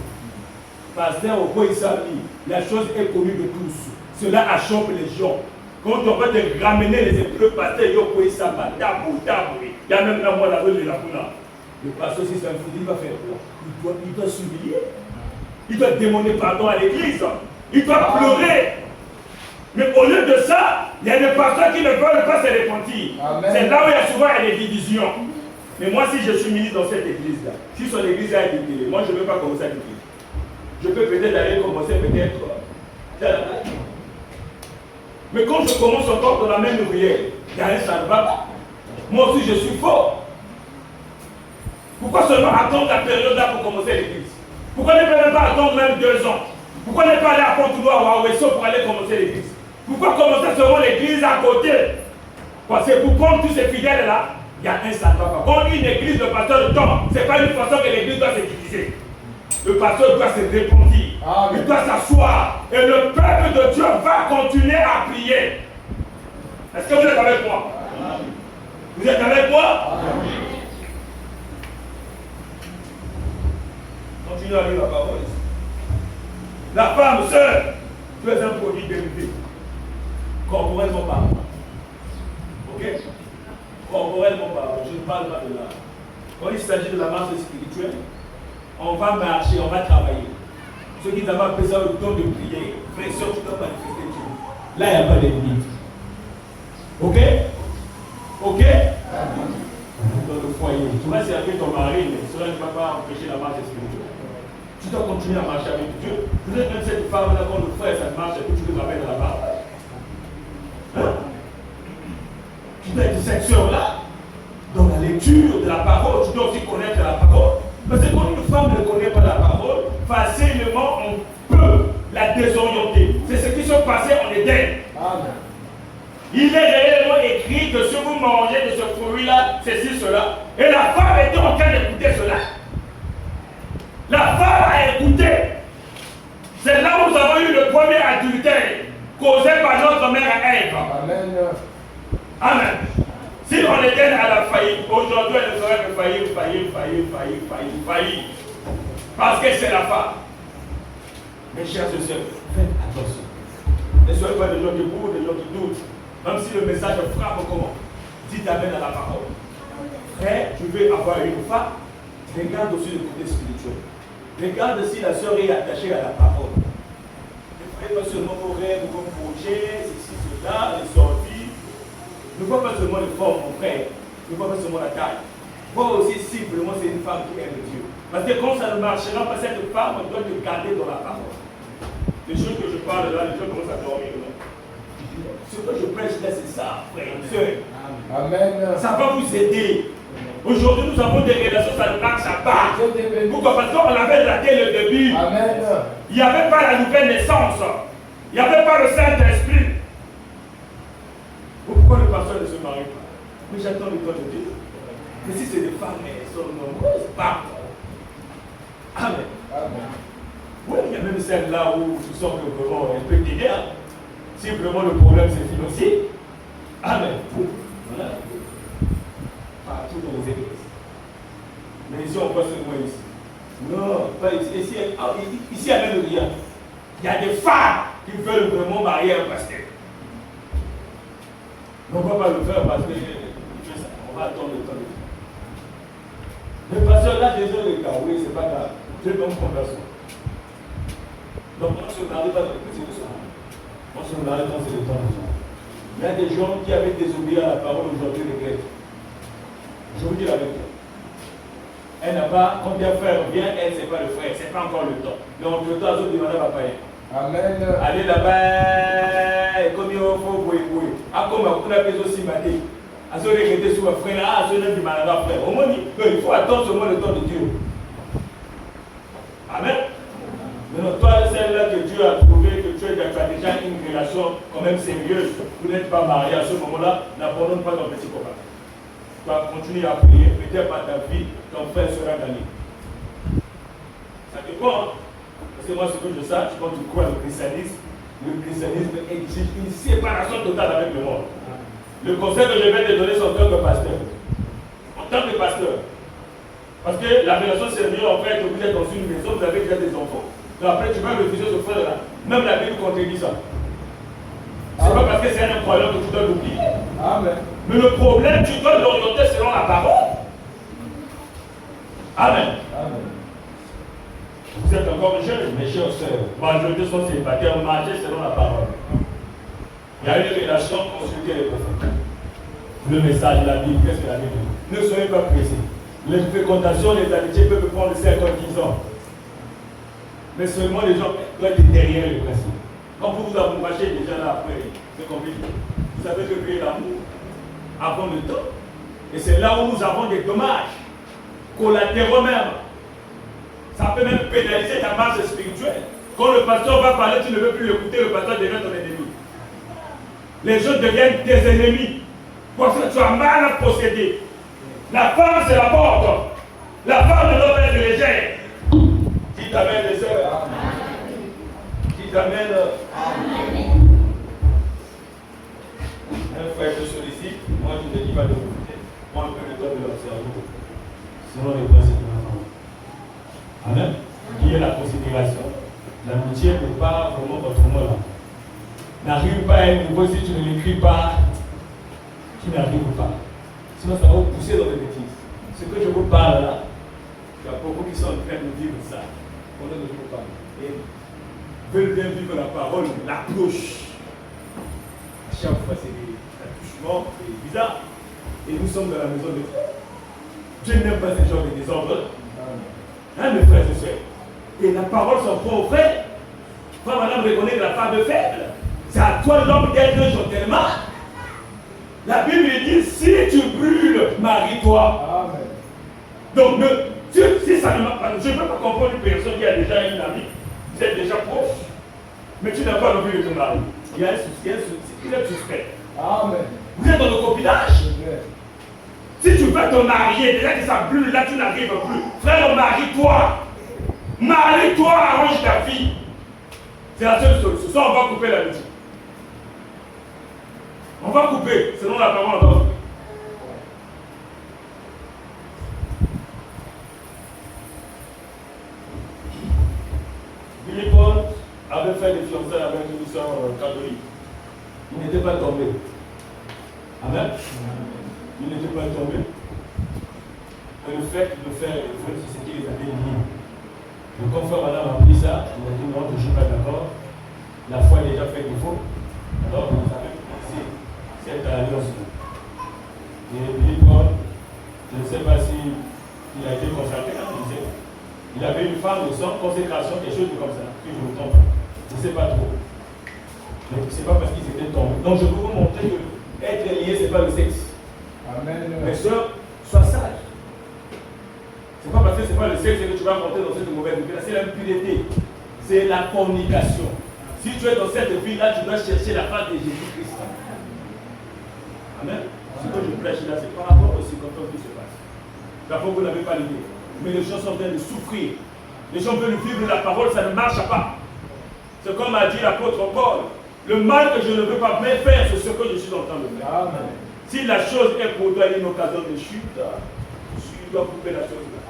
Pasteur, au point il s'habille, la chose est connue de tous. Cela achoppe les gens. Quand on va te ramener les épreuves, pasteur, il y a même la moi la rue de la Pouna. Le pasteur, si c'est un fou, il va faire quoi? Il doit s'humilier. Il doit demander pardon à l'église. Il doit pleurer. Mais au lieu de ça, il y a des pasteurs qui ne veulent pas se repentir. C'est là où il y a souvent des divisions. Mais moi, si je suis ministre dans cette église-là, si son église a été télé, moi je ne veux pas commencer à quitter. Je peux peut-être aller commencer peut-être. Mais quand je commence encore dans la même ouvrière, il y a un ça ne va pas. Moi aussi je suis fort. Pourquoi seulement attendre la période-là pour commencer l'église? Pourquoi ne peut même pas attendre même 2 ans? Pourquoi ne pas aller à Pont-Toulouse ou à Ouesso pour aller commencer l'église? Pourquoi commencer seulement l'église à côté? Parce que pour prendre tous ces fidèles-là, il y a un ça ne va pas. Quand une église, le pasteur de temps, ce n'est pas une façon que l'église doit se diviser. Le pasteur doit se repentir. Il doit s'asseoir. Et le peuple de Dieu va continuer à prier. Est-ce que vous êtes avec moi? Vous êtes avec moi? Continuez à lire la parole. La femme seule, tu es un produit dérivé. Corporellement parlant. Ok? Corporellement parlant. Je ne parle pas de là. Quand il s'agit de la marche spirituelle, on va marcher, on va travailler. Ceux qui avaient appelé ça le temps de prier, frère, tu dois manifester Dieu. Là, il n'y a pas de limite. Ok? Ok? Dans le foyer. Tu vas servir ton mari, mais cela ne va pas empêcher la marche spirituelle. Tu dois continuer à marcher avec Dieu. Peut-être même cette femme-là, quand le frère, ça marche, et puis tu le ramènes là-bas. Hein? Tu dois être cette sœur-là. Dans la lecture de la parole, tu dois aussi connaître la parole. Parce que quand une femme ne connaît pas la parole, facilement on peut la désorienter. C'est ce qui s'est passé en Éden. Amen. Il est réellement écrit que si vous mangez de ce fruit-là, ceci, cela. Et la femme était en train d'écouter cela. La femme a écouté. C'est là où nous avons eu le premier adultère causé par notre mère Ève. Amen. Amen. Si on était à la faillite, aujourd'hui elle ne serait que faillir. Parce que c'est la femme. Mes chers sœurs, faites attention. Ne soyez pas des gens qui bourrent, des gens qui doutent. Même si le message frappe comment? Dites amen à la parole. Frère, tu veux avoir une femme? Regarde aussi le côté spirituel. Regarde si la sœur est attachée à la parole. Ne prenez pas seulement vos rêves, vos projets, ceci, cela, les sorties. Ne vois pas seulement les formes, mon frère. Ne vois pas seulement la taille. Vois aussi simplement c'est une femme qui aime Dieu. Parce que quand ça ne marchera pas, cette femme doit te garder dans la parole. Les choses que je parle là, les gens commencent à dormir. Ce que je prêche là, c'est ça, frère et soeur. Amen. Ça va vous aider. Aujourd'hui, nous avons des relations, ça ne marche pas. Pourquoi? Parce qu'on avait raté le début. Amen. Il n'y avait pas la nouvelle naissance. Il n'y avait pas le Saint-Esprit. Pourquoi le pasteur ne se marie pas? Mais j'attends le temps de Dieu. Mais si c'est des femmes, elles sont nombreuses, pas. Amen. Amen. Oui, il y a même celle-là où tu sens que vraiment elle peut t'aider. Si vraiment le problème c'est financier. Amen. Voilà. Partout dans les églises. Mais ici on voit seulement ici. Non, pas ici. Ici, il n'y a même rien. Il y a des femmes qui veulent vraiment marier un pasteur. On ne va pas le faire parce que on va attendre le temps de faire. Le pasteur là, désolé les gars, oui, c'est pas grave. Je donne conversion. Donc on se marie pas dans le petit de ça. On se marie quand c'est le temps de ça. Il y a des gens qui avaient désobéi à la parole aujourd'hui regrettent. Je vous dis la vérité. Elle n'a pas, quand un frère vient, elle, c'est pas le frère, c'est pas encore le temps. Mais entre temps, elle dit madame va payer. Amen. Allez là-bas, comme il faut bouer. À comme on a besoin aussi mater. À ce regretter sur un frère, à ce nom du malade frère. Au moins, il faut attendre seulement le temps de Dieu. Amen. Maintenant, toi, celle-là que Dieu a trouvé, que tu as déjà une relation quand même sérieuse, vous n'êtes pas marié à ce moment-là, n'abandonne pas ton petit copain. Tu vas continuer à prier, peut-être par ta vie, ton frère sera gagné. Ça dépend, hein? Parce que moi, ce que je sache, quand tu crois au christianisme exige une séparation totale avec le monde. Le conseil que je vais te donner, c'est en tant que pasteur. En tant que pasteur. Parce que la relation sérieuse, en fait, vous êtes dans une maison, vous avez déjà des enfants. Donc après, tu vas refuser ce frère-là. Même la Bible contredit ça. C'est pas parce que c'est un croyant que tu dois l'oublier. Amen. Mais le problème, tu dois l'orienter selon la parole. Amen. Amen. Vous êtes encore jeunes, mes chers sœurs. Majorité sont célibataires, marchez selon la parole. Il y a une relation, consultez les prophètes. Le message de la Bible, qu'est-ce que la Bible dit? Ne soyez pas pressés. Les fécondations, les amitiés peuvent prendre 5 ans, 10 ans. Mais seulement les gens doivent être derrière le principe. Quand vous vous amourachez déjà là après, c'est compliqué. Vous savez que créer l'amour avant le temps. Et c'est là où nous avons des dommages collatéraux même. Ça peut même pénaliser ta marche spirituelle. Quand le pasteur va parler, tu ne veux plus l'écouter, le pasteur devient ton ennemi. Les gens deviennent tes ennemis. Parce que tu as mal à procéder. La femme, c'est la porte. La femme ne doit pas être légère. Dites amen, les sœurs. Dites amen. Un frère te sollicite, moi je ne dis pas de vous. Prends un peu le temps de leur cerveau. Selon les principes de la femme. Amen. Il y a la considération. L'amitié n'est pas vraiment autrement là. N'arrive pas à un niveau si tu ne l'écris pas, tu n'arrives pas. Sinon ça va vous pousser dans les bêtises. Ce que je vous parle là, il y a beaucoup qui sont en train de vivre ça. Pendant que je vous parle. Et veulent bien vivre la parole, la cloche. À chaque fois c'est des attouchements, c'est bizarre. Et nous sommes dans la maison de Dieu. Dieu n'aime pas ces genres de désordre. Hein, mes frères et sœurs. Et la parole s'en prend au frère. Frère, madame reconnaît que la femme est faible. C'est à toi l'homme d'être gentleman. La Bible dit, si tu brûles, marie-toi. Amen. Donc, si ça ne marche pas, je ne peux pas comprendre une personne qui a déjà une amie, vous êtes déjà proche, mais tu n'as pas envie de te marier. Il y a un souci, il est suspect. Amen. Vous êtes dans le copinage. Si tu veux te marier, déjà que ça brûle, là tu n'arrives plus. Frère, marie-toi. Marie-toi, arrange ta vie. C'est la seule solution. Ça, on va couper l'amitié. On va couper, selon la parole, on va couper. Billy Paul avait fait des fiançailles avec une soeur catholique. Il n'était pas tombé. Amen. Il n'était pas tombé. Et le fait de faire le feu, c'est ce qui les avait liés. Le confrère madame a pris ça, il a dit non, je ne suis pas d'accord. La foi a déjà fait défaut. Alors vous avez commencé cette alliance. Et Billy Paul, je ne sais pas si il a été consacré à l'Élysée. Il avait une femme de sang, consécration, quelque chose comme ça. Si je me trompe. Je ne sais pas trop. Mais ce n'est pas parce qu'ils étaient tombés. Donc je peux vous montrer que être lié, ce n'est pas le sexe. Amen. Mes soeurs, sois sage. Ce n'est pas parce que ce n'est pas le sexe que tu vas monter dans cette mauvaise vie. C'est l'impureté. C'est la fornication. Si tu es dans cette vie-là, tu dois chercher la face de Jésus-Christ. Amen. Ce que je prêche là, c'est par rapport aux circonstances qui se passent. D'abord, vous n'avez pas l'idée. Mais les gens sont en train de souffrir. Les gens veulent vivre la parole, ça ne marche pas. C'est comme a dit l'apôtre Paul. Le mal que je ne veux pas même faire, c'est ce que je suis en train de faire. Amen. Si la chose est pour toi une occasion de chute, tu dois couper la chose là.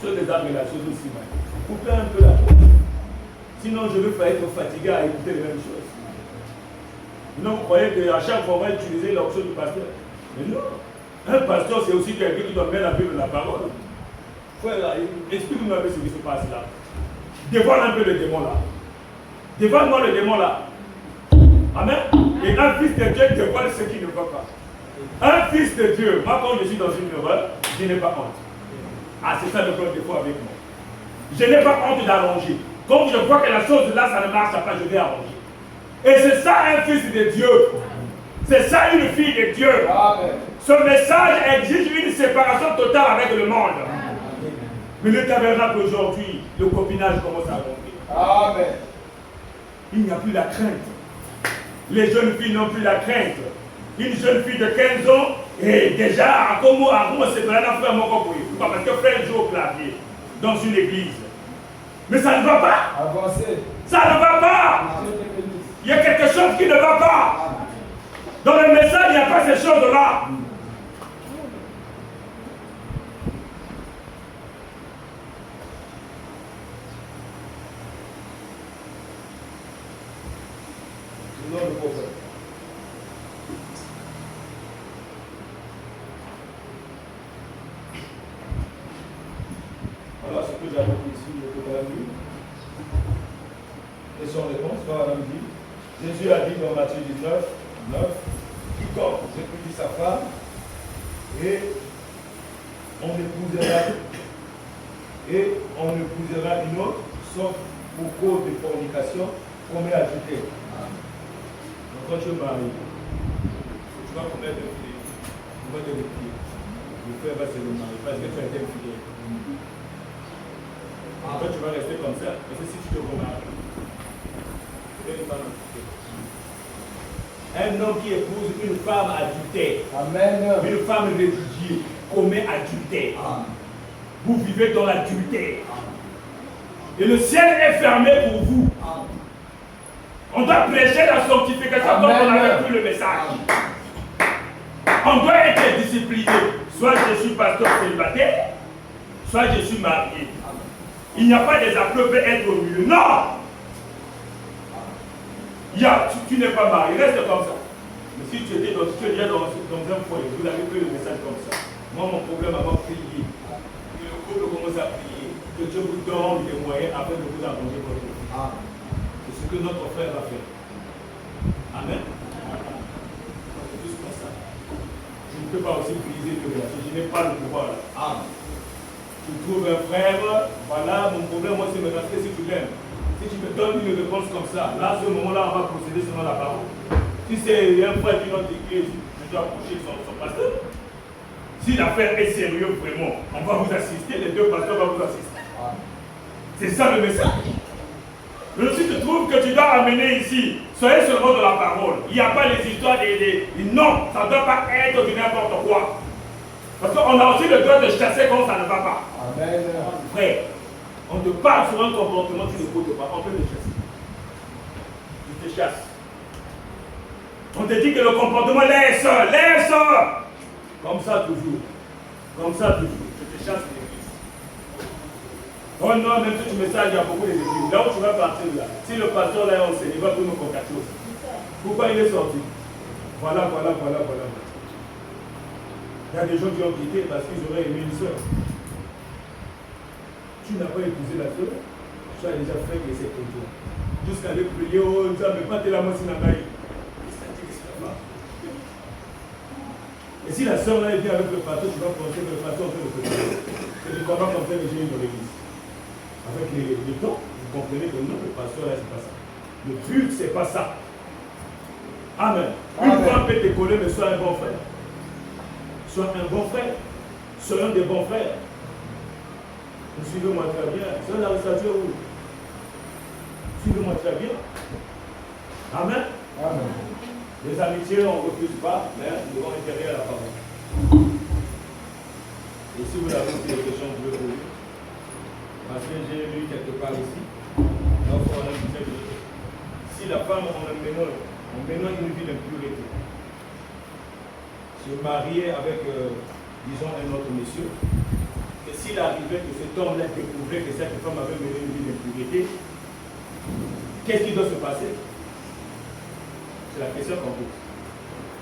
Sur des armes et la chose aussi. Couper un peu la chose. Sinon, je veux pas être fatigué à écouter les mêmes choses. Non, vous croyez qu'à chaque fois, on va utiliser l'option du pasteur. Mais non. Un pasteur, c'est aussi quelqu'un qui doit mettre la Bible de la parole. Frère, explique-nous un peu ce qui se passe là. Dévoile un peu le démon là. Dévoile-moi le démon là. Amen. Et un fils de Dieu dévoile ce qui ne va pas. Un fils de Dieu, moi quand je suis dans une erreur, je n'ai pas honte. Ah, c'est ça le problème des fois avec moi. Je n'ai pas honte d'allonger. Comme je vois que la chose là, ça ne marche pas, je vais arranger. Et c'est ça un fils de Dieu. C'est ça une fille de Dieu. Amen. Ce message exige une séparation totale avec le monde. Mais le tabernacle aujourd'hui, le copinage commence à gonfler. Amen. Il n'y a plus la crainte. Les jeunes filles n'ont plus la crainte. Une jeune fille de 15 ans, et déjà, à Como, c'est pas la frère parce que frère joue au clavier dans une église. Mais ça ne va pas. Avancez. Ça ne va pas. Il y a quelque chose qui ne va pas. Dans le message, il n'y a pas ces choses-là. Voilà ce que j'avais ici de la nuit. Question-réponse, par la vie. Jésus a dit dans Matthieu 19, 9, quiconque répudie sa femme et on épousera une autre, sauf pour cause de fornication, commet adultère. Donc quand tu es marié, tu vas commettre un filet. Tu vas te replier. Le frère va se remarier parce que tu as été infidèle. Toi tu vas rester comme ça, parce que si tu te remaries, tu es une femme adultère. Un homme qui épouse une femme adultère, Amen. une femme réfugiée, commet adultère. Vous vivez dans l'adultère. Et le ciel est fermé pour vous. On doit prêcher la sanctification comme on avait pris le message. On doit être discipliné. Soit je suis pasteur célibataire, soit je suis marié. Il n'y a pas des appels peut être au milieu. Non! Tu n'es pas marié, reste comme ça. Mais si tu es déjà dans un foyer, vous avez pris le message comme ça. Moi, mon problème, avant de prier, que le couple commence à prier, que Dieu vous donne des moyens afin de vous arranger votre vie. C'est ce que notre frère va faire. Amen. C'est juste comme ça. Je ne peux pas aussi briser de relation. Je n'ai pas le pouvoir. Tu trouves un frère, voilà, mon problème, moi, c'est me rester si tu l'aimes. Si tu me donnes une réponse comme ça, là, à ce moment-là, on va procéder selon la parole. Si c'est un frère d'une autre église, je dois approcher son pasteur. Si l'affaire est sérieuse, vraiment, on va vous assister, les deux pasteurs vont vous assister. C'est ça le message. Mais si tu trouves que tu dois amener ici, soyez seulement de la parole. Il n'y a pas les histoires non, ça ne doit pas être de n'importe quoi. Parce qu'on a aussi le droit de chasser quand ça ne va pas. Amen. Frère, on te parle sur un comportement, tu n'écoutes pas, on peut te chasser. Tu te chasses. On te dit que le comportement laisse. Comme ça toujours. Comme ça toujours. Je te chasse l'église. Oh non, même si tu me sages, il y a beaucoup d'églises. Là où tu vas partir là, si le pasteur là est enseigné, il va pour nous contacter aussi. Pourquoi il est sorti? Voilà. Il y a des gens qui ont quitté parce qu'ils auraient aimé une soeur. Tu n'as pas épousé la soeur, tu as déjà fait que c'est pour toi. Jusqu'à aller prier, oh, tu n'as pas été la moitié dans la vie. Et si la soeur là est bien avec le pasteur, tu vas penser que le pasteur fait le petit. Que tu ne crois pas qu'on fait les gens dans l'église. Avec le temps, vous comprenez que non, le pasteur là, c'est pas ça. Le but, c'est pas ça. Amen. Une femme peut te coller, mais sois un bon frère. Sois un bon frère. Soyons des bons frères. Vous suivez-moi très bien. C'est un arrestateur où? Suivez-moi très bien. Amen. Amen. Les amitiés, on ne refuse pas, mais nous devons intégrer à la parole. Et si vous avez des questions, vous pouvez poser. Parce que j'ai lu quelque part ici. Donc, on a dit que si la femme, on mène une vie d'impureté, se marier avec, disons, un autre monsieur, et s'il arrivait que cet homme-là découvrait que cette femme avait mené une vie d'impureté, qu'est-ce qui doit se passer? C'est la question qu'on pose.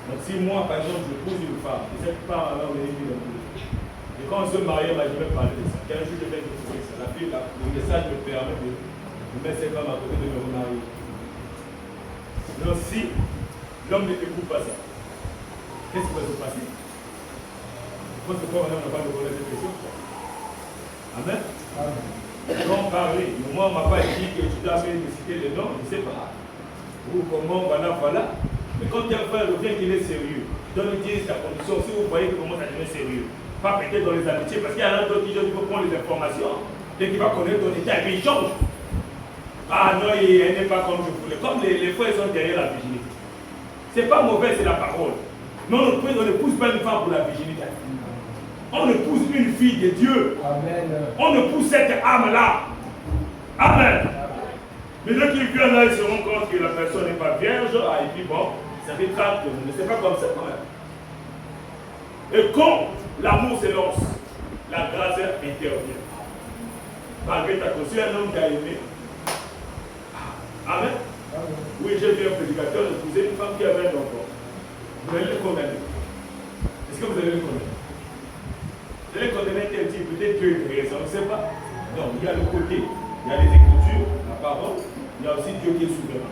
Donc si moi, par exemple, je pose une femme, et cette femme a mené une vie d'impureté, et quand on se marie, je vais parler de ça. Qu'un jour je vais découvrir ça. Le message me permet de mettre cette femme à côté de me remarier. Donc si l'homme ne découvre pas ça, qu'est-ce qui va se passer? Je pense que toi, on n'a pas de rôle de cette question. Amen. Non, parler. Moi, on ne m'a pas dit que tu dois me citer le nom, je ne sais pas. Ou comment, voilà. Mais quand un frère revient qu'il est sérieux, tu dois lui dire sa condition. Si vous voyez qu'il commence à devenir sérieux, pas peut-être dans les amitiés, parce qu'il y en a d'autres qui disent qu'il faut prendre les informations, dès qu'il va connaître ton état, et puis il change. Ah non, elle n'est pas comme je voulais. Comme les frères sont derrière la virginité. Ce n'est pas mauvais, c'est la parole. Mais on ne pousse pas une femme pour la virginité. On ne pousse une fille de Dieu. Amen. On ne pousse cette âme-là. Amen. Mais ceux qui viennent là, ils se rendent compte que la personne n'est pas vierge. Ah, et puis bon, ça rétracte. Mais ce n'est pas comme ça quand même. Et quand l'amour s'élance, la grâce intervient. Malgré ta conscience, un homme qui a aimé. Amen. Oui, j'ai vu un prédicateur épouser une femme qui avait un enfant. Vous allez le condamner. Est-ce que vous allez le condamner? Vous allez condamner tel type, peut-être Dieu est raison, on ne sait pas. Non, il y a le côté, il y a les Écritures, la parole, il y a aussi Dieu qui est souverain.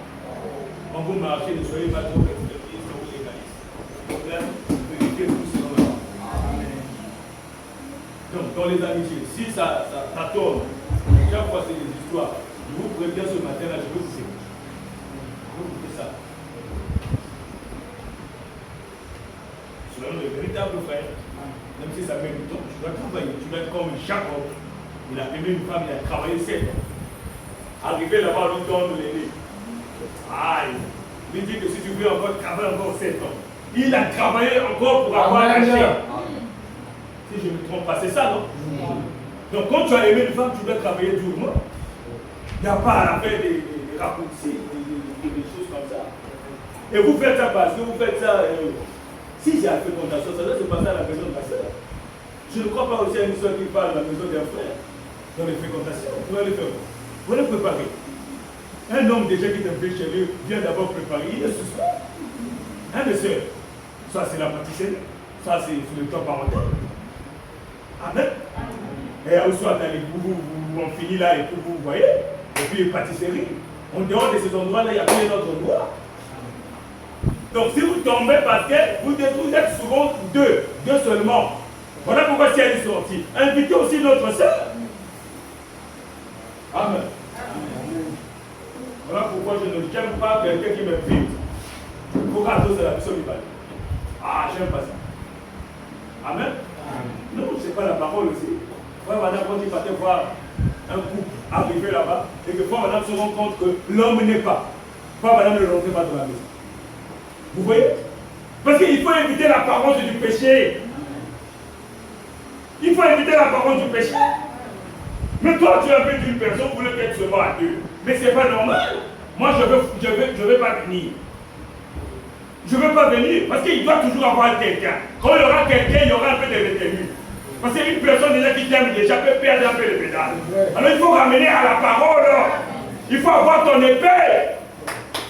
Quand vous marchez, ne soyez pas trop extrémistes, trop légalistes. Problème, vérité, tout selon la parole. Donc, dans les amitiés, si ça tourne, chaque fois c'est des histoires, je vous préviens ce matin-là, je veux vous écouter. Vous écoutez ça. Selon le véritable frère, même si ça met du temps, tu dois travailler. Tu dois être comme Jacob. Il a aimé une femme, il a travaillé 7 ans. Arrivé là-bas, on lui donne l'aîné. Aïe. Il dit que si tu veux encore travailler encore 7 ans, il a travaillé encore pour avoir un chien. Si je ne me trompe pas, c'est ça, non? Donc quand tu as aimé une femme, tu dois travailler durement. Il n'y a pas à la faire des raccourcis, des choses comme ça. Et vous faites ça parce que vous faites ça. Si j'ai la fécondation, ça doit se passer à la maison de la sœur. Je ne crois pas aussi à une soeur qui parle de la maison d'un frère. Dans les fécondations, vous allez faire. Vous allez préparer. Un homme déjà qui est un peu chez lui vient d'abord préparer. Il est suspect. Hein, mes soeurs? Ça, c'est la pâtisserie. Ça, c'est sur le temps parental. Amen. Et au soir, on finit là et puis vous voyez. Et puis, pâtisserie. En dehors de ces endroits-là, il n'y a plus d'autres endroits. Donc si vous tombez parce que vous êtes souvent deux seulement. Voilà pourquoi si elle est sortie. Invitez aussi notre soeur. Amen. Voilà pourquoi je n'aime pas quelqu'un qui m'invite. Pour rater c'est la personne qui va dire. Ah, j'aime pas ça. Amen. Non, c'est pas la parole aussi. Frère madame, quand il partait voir un couple arriver là-bas, et que frère madame se rend compte que l'homme n'est pas. Frère madame ne rentrait pas dans la maison. Vous voyez? Parce qu'il faut éviter l'apparence du péché. Il faut éviter l'apparence du péché. Mais toi, tu invites une personne pour le faire seulement à deux. Mais ce n'est pas normal. Moi, je veux pas venir. Je ne veux pas venir. Parce qu'il doit toujours avoir quelqu'un. Quand il y aura quelqu'un, il y aura un peu de retenue. Parce qu'une personne déjà qui t'aime déjà peut perdre un peu le pédale. Alors il faut ramener à la parole. Il faut avoir ton épée.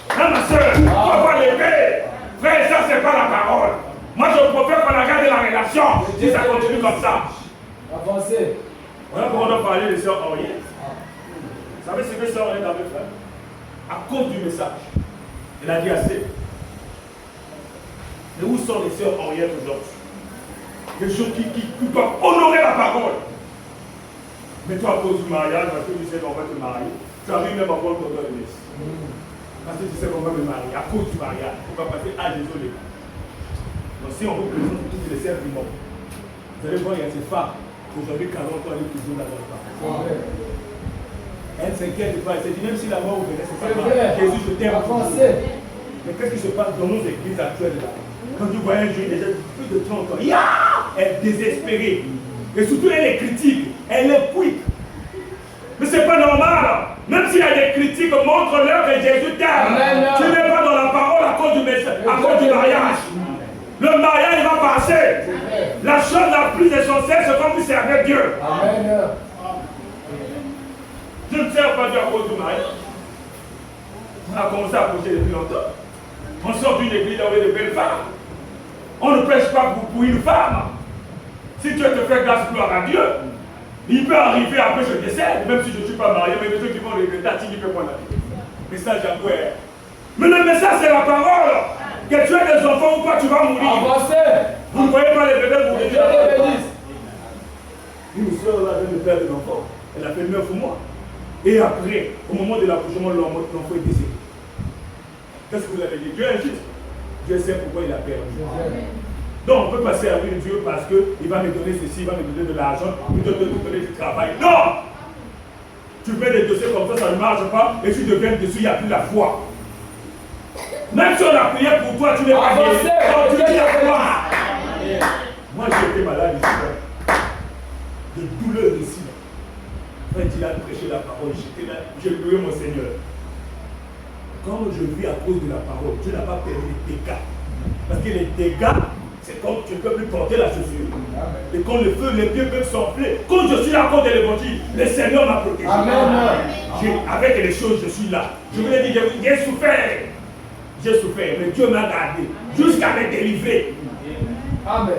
Hein, ma soeur? Il faut avoir l'épée. Frère, ça, c'est pas la parole. Moi, je préfère qu'on regarde la relation si ça continue comme ça. Avancez. Voilà pourquoi on doit parler de sœur Henriette. Vous savez ce que sœur Henriette avait fait? À cause du message, elle a dit assez. Mais où sont les sœurs Henriette aujourd'hui? Les gens qui doivent honorer la parole. Mais toi, à cause du mariage, parce que tu sais qu'on va te marier, tu arrives même à voir ton don de messe. Parce que tu sais qu'on va me marier, à cause du mariage, on va passer à désolé. Donc si on vous présente toutes les sœurs du monde, vous allez voir, il y a ces femmes, aujourd'hui 40 ans, elle est toujours là dans le parcours. Elle ne s'inquiète pas, elle se dit, même si la mort venait, c'est pas grave. Jésus, je t'aime. Mais qu'est-ce qui se passe dans nos églises actuelles là? Quand tu vois un jeune déjà plus de 30 ans, elle est désespérée. Et surtout, elle est critique, elle est quick. Mais c'est pas normal. Même s'il y a des critiques, montre-leur que Jésus t'aime. Tu n'es pas dans la parole à cause du mariage. Le mariage va passer. La chose la plus essentielle, c'est quand vous servez Dieu. Amen. Je ne sers pas Dieu à cause du mariage. On a commencé à approcher depuis longtemps. On sort d'une église avec de belles femmes. On ne prêche pas pour une femme. Si Dieu te fait grâce, gloire à Dieu, il peut arriver après je décède, même si je ne suis pas marié, mais les gens qui vont regretter, qui peuvent prendre la vie. Message à quoi? Mais le message, c'est la parole. Que tu aies des enfants ou pas, tu vas mourir. Avancez. Vous ne voyez pas les bébés mourir. Une soeur là vient de perdre des enfants. Elle a fait 9 mois. Et après, au moment de l'accouchement, l'enfant est décédé. Qu'est-ce que vous avez dit? Dieu est juste. Dieu sait pourquoi il a perdu. Donc on peut pas servir Dieu parce qu'il va me donner ceci, il va me donner de l'argent, plutôt que de me donner du travail. Non! Tu fais des dossiers comme ça ne marche pas, et tu deviens dessus, il n'y a plus la foi. Même si on a prié pour toi, tu n'es pas guéri. Donc tu dis la foi. Moi j'ai été malade ici, de douleur ici. Quand il a prêché la parole, j'étais là, j'ai loué mon Seigneur. Quand je vis à cause de la parole, Dieu n'a pas permis les dégâts. Parce que les dégâts, c'est comme tu ne peux plus porter la chaussure. Et quand le feu, les pieds peuvent s'enfler. Quand je suis là à cause de l'évangile, le Seigneur m'a protégé. Avec les choses, je suis là. Je vous l'ai dit, j'ai souffert. J'ai souffert, mais Dieu m'a gardé jusqu'à me délivrer. Amen.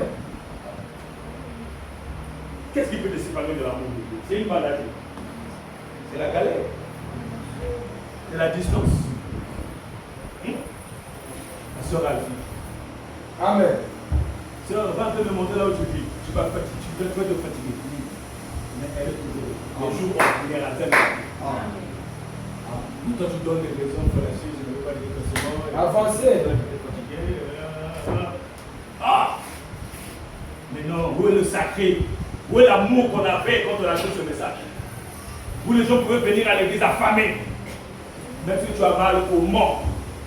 Qu'est-ce qui peut te séparer de l'amour de Dieu? C'est une maladie. C'est la galère. C'est la distance. La sœur Alphie. Amen. Sœur, va te demander là où tu vis. Tu vas te fatiguer. Mais elle est toujours. Les jours ordinaires à tel. Quand tu donnes des raisons pour la suite, je ne veux pas dire que c'est bon. Avancez. Mais non, où est le sacré? Où est l'amour qu'on avait quand on a fait ce message? Où les gens pouvaient venir à l'église affamés. Même si tu as mal au mort,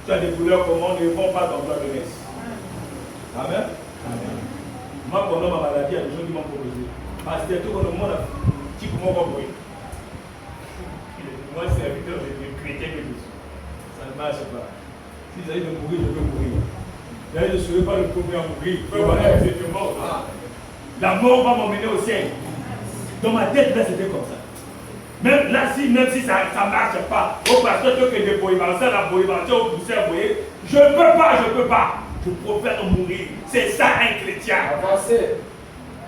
tu as des douleurs comment ne vont pas dans ta jeunesse. Amen. Moi, pendant ma maladie, il y a des gens qui m'ont proposé. Parce que tout le monde a dit comment on va mourir. Moi, serviteur de chrétien que je suis. Ça ne marche pas. Si j'arrive de mourir, je peux mourir. D'ailleurs, je ne serai pas le premier à mourir. Je suis mort. La mort va m'emmener au ciel. Dans ma tête, là, c'était comme ça. Même là, même si ça ne marche pas, au pasteur, que des boïbances, la boïbances, au poussé, vous voyez, je ne peux pas. Je préfère mourir. C'est ça un chrétien. Avancez.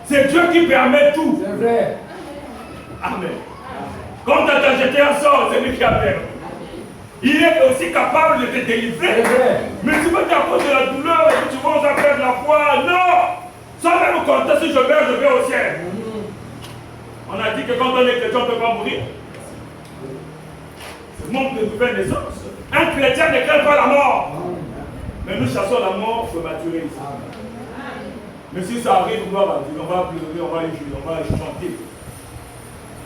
C'est Dieu qui permet tout. C'est vrai. Amen. Quand tu as jeté un sort, c'est lui qui a perdu. Il est aussi capable de te délivrer. Mais tu veux qu'à cause de la douleur, et que tu vas en perdre la foi. Non! Sans même compter, si je meurs, je vais au ciel. On a dit que quand on est chrétien, on ne peut pas mourir. C'est manque de nouvelle naissance. Un chrétien ne craint pas la mort. Mais nous chassons la mort prématurée ici. Mais si ça arrive, on va pleurer, on va jouer, on va chanter.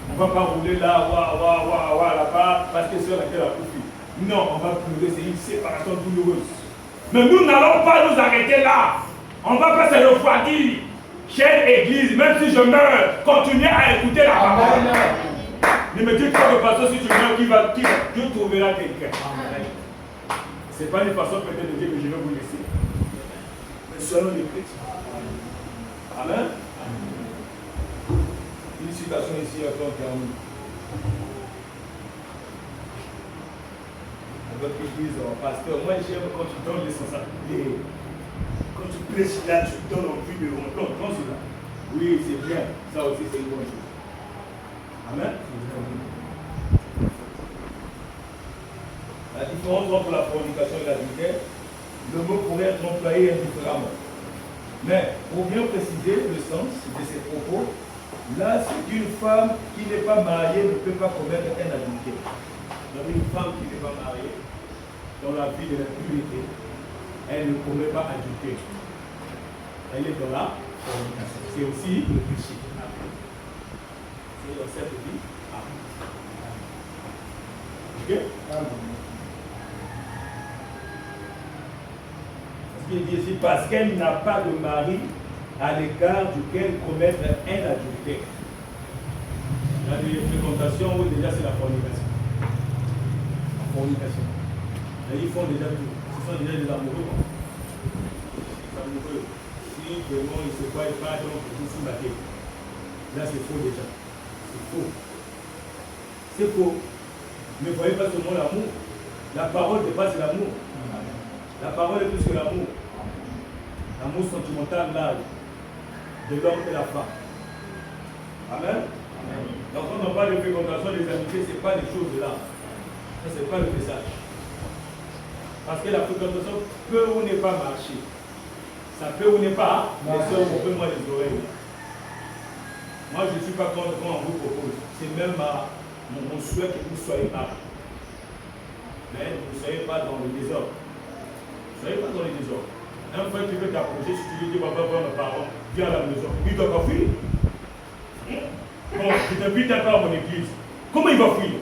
On ne va pas rouler là, là-bas, parce que c'est laquelle a profité. Non, on va pleurer, c'est une séparation douloureuse. Mais nous n'allons pas nous arrêter là. On ne va pas se refroidir. Chère Église, même si je meurs, continuez à écouter la parole. Ne me dites pas que pasteur, si tu meurs, Dieu trouvera quelqu'un. Ce n'est pas une façon peut-être de dire que je vais vous laisser. Mais selon les chrétiens. Amen. Une citation ici à ton terme. Votre église, pasteur, moi j'aime quand tu donnes les sensibilités. Quand tu prêches là, tu donnes envie de rentrer. Prends cela. Oui, c'est bien. Ça aussi, c'est une bonne chose. Amen. La différence entre la fornication et l'adultère, le mot pourrait être employé indifféremment. Mais pour bien préciser le sens de ces propos, là, c'est qu'une femme qui n'est pas mariée ne peut pas commettre un adultère. Donc une femme qui n'est pas mariée, dans la vie de la pureté, elle ne commet pas adultère. Elle est dans la fornication. C'est aussi le péché. C'est dans cette vie. Ok? Il dit ici, parce qu'elle n'a pas de mari à l'égard duquel commettre un adultère. Il y a des fréquentations où déjà c'est la fornication. La fornication. Et ils font déjà tout. Ce sont déjà des amoureux. Les amoureux. Si vraiment ils ne se voient pas, donc ils sont sous la tête. Là c'est faux déjà. C'est faux. C'est faux. Ne voyez pas seulement l'amour. La parole dépasse l'amour. La parole est plus que l'amour. L'amour sentimental, là, de l'homme et la femme. Amen. Donc, quand on parle de fréquentation des amitiés, ce n'est pas des choses là. Ça, ce n'est pas le message. Parce que la fréquentation peut ou n'est pas marcher. Ça peut ou n'est pas. Les soeurs, on peut moi les oreilles. Moi, je ne suis pas contre quand on vous propose. c'est même mon souhait que vous soyez mariés. Mais ne soyez pas dans le désordre. Ne soyez pas dans le désordre. Un frère qui veut t'approcher, si tu lui dis, papa, voir mes parents, viens à la maison, il doit pas fuir. Bon, je t'invite un peu à mon église. Comment il va fuir?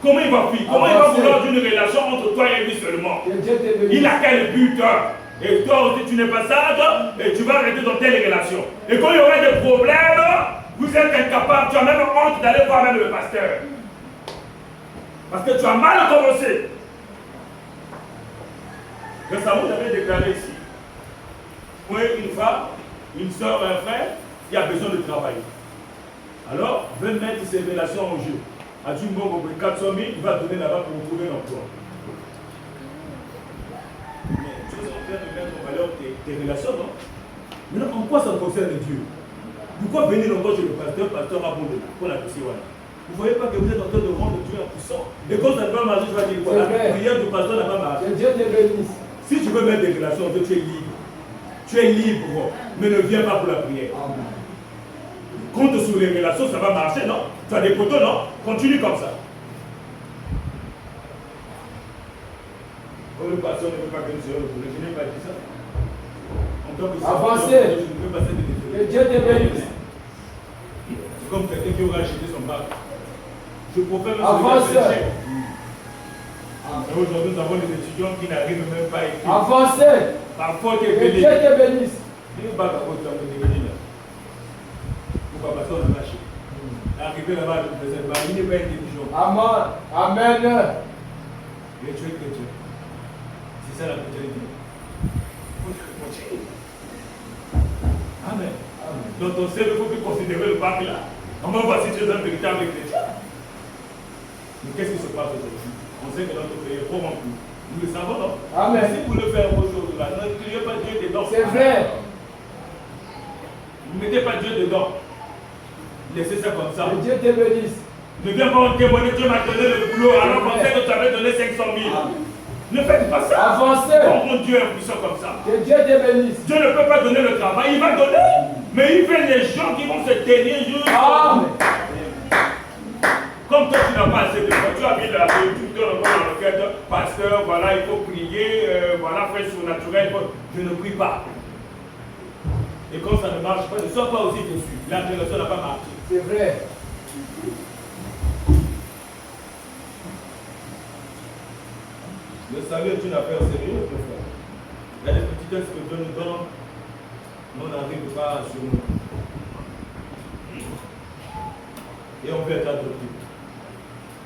Comment il va fuir? Comment il va vouloir une relation entre toi et lui seulement? Il a quel but? Et toi aussi, tu n'es pas sage et tu vas arrêter dans telle relation. Et quand il y aura des problèmes, vous êtes incapable, tu as même honte d'aller voir même le pasteur. Parce que tu as mal commencé. Récemment, j'avais déclaré ici, pour une femme, une soeur, un frère, qui a besoin de travailler. Alors, veut mettre ses relations en jeu. A dit, bon, 400 000, il va donner là-bas pour vous trouver un emploi. Mais tu es en train de mettre en valeur tes relations, non? Maintenant, en quoi ça concerne Dieu? Pourquoi venir encore chez le pasteur a bon pour la question? Vous ne voyez pas que vous êtes en train de rendre Dieu impuissant? Et quand ça ne va pas marcher, tu vas dire quoi? La prière du pasteur n'a pas marché. Que Dieu te bénisse. Si tu veux mettre des relations, tu es libre. Tu es libre, mais ne viens pas pour la prière. Amen. Compte sur les relations, ça va marcher, non? Tu as des poteaux, non? Continue comme ça. Quand le pasteur ne veut pas que nous soyons le je n'ai pas dit ça. En tant que avancez. Je ne veux pas cette décision. Que Dieu te bénisse. C'est comme quelqu'un qui aura acheté son bac. Je préfère le avancez. Aujourd'hui, nous avons des étudiants qui n'arrivent même pas à écrire. Avancez. Parfois, tu es Que béni. Dieu te bénisse. Pourquoi? Parce qu'on a lâché. Arrivé là-bas, il n'est pas intelligent. Amen. Amen. Et tu es chrétien. C'est ça la chrétienté. Amen. Donc ton cerveau, il faut plus considérer le pape là. On va voir si tu es un véritable chrétien. Mais qu'est-ce qui se passe aujourd'hui? On sait que notre pays est corrompu. Nous le savons, non? Amen. Si vous voulez faire autre chose là, ne criez pas Dieu dedans. C'est vrai. Ne mettez pas Dieu dedans. Laissez ça comme ça. Que Dieu te bénisse. Ne viens pas en témoigner, Dieu m'a donné le boulot, alors qu'on sait que tu avais donné 500 000. Ne faites pas ça. Avancez. Quand mon Dieu est puissant comme ça. Que Dieu te bénisse. Dieu ne peut pas donner le travail, il va donner. Mais il fait les gens qui vont se tenir juste. Amen. Comme toi, tu n'as pas assez de fois, tu as mis la vie, tu donnes encore dans le cœur, pasteur, voilà, il faut prier, voilà, frère surnaturel. Je ne prie pas. Et quand ça ne marche pas, ne sois pas aussi déçu. La relation n'a pas marché. C'est vrai. Le salut est une affaire sérieuse, mon frère. Il y a des petitesses que Dieu nous donne, mais on n'arrive pas sur nous. Et on veut être adopté.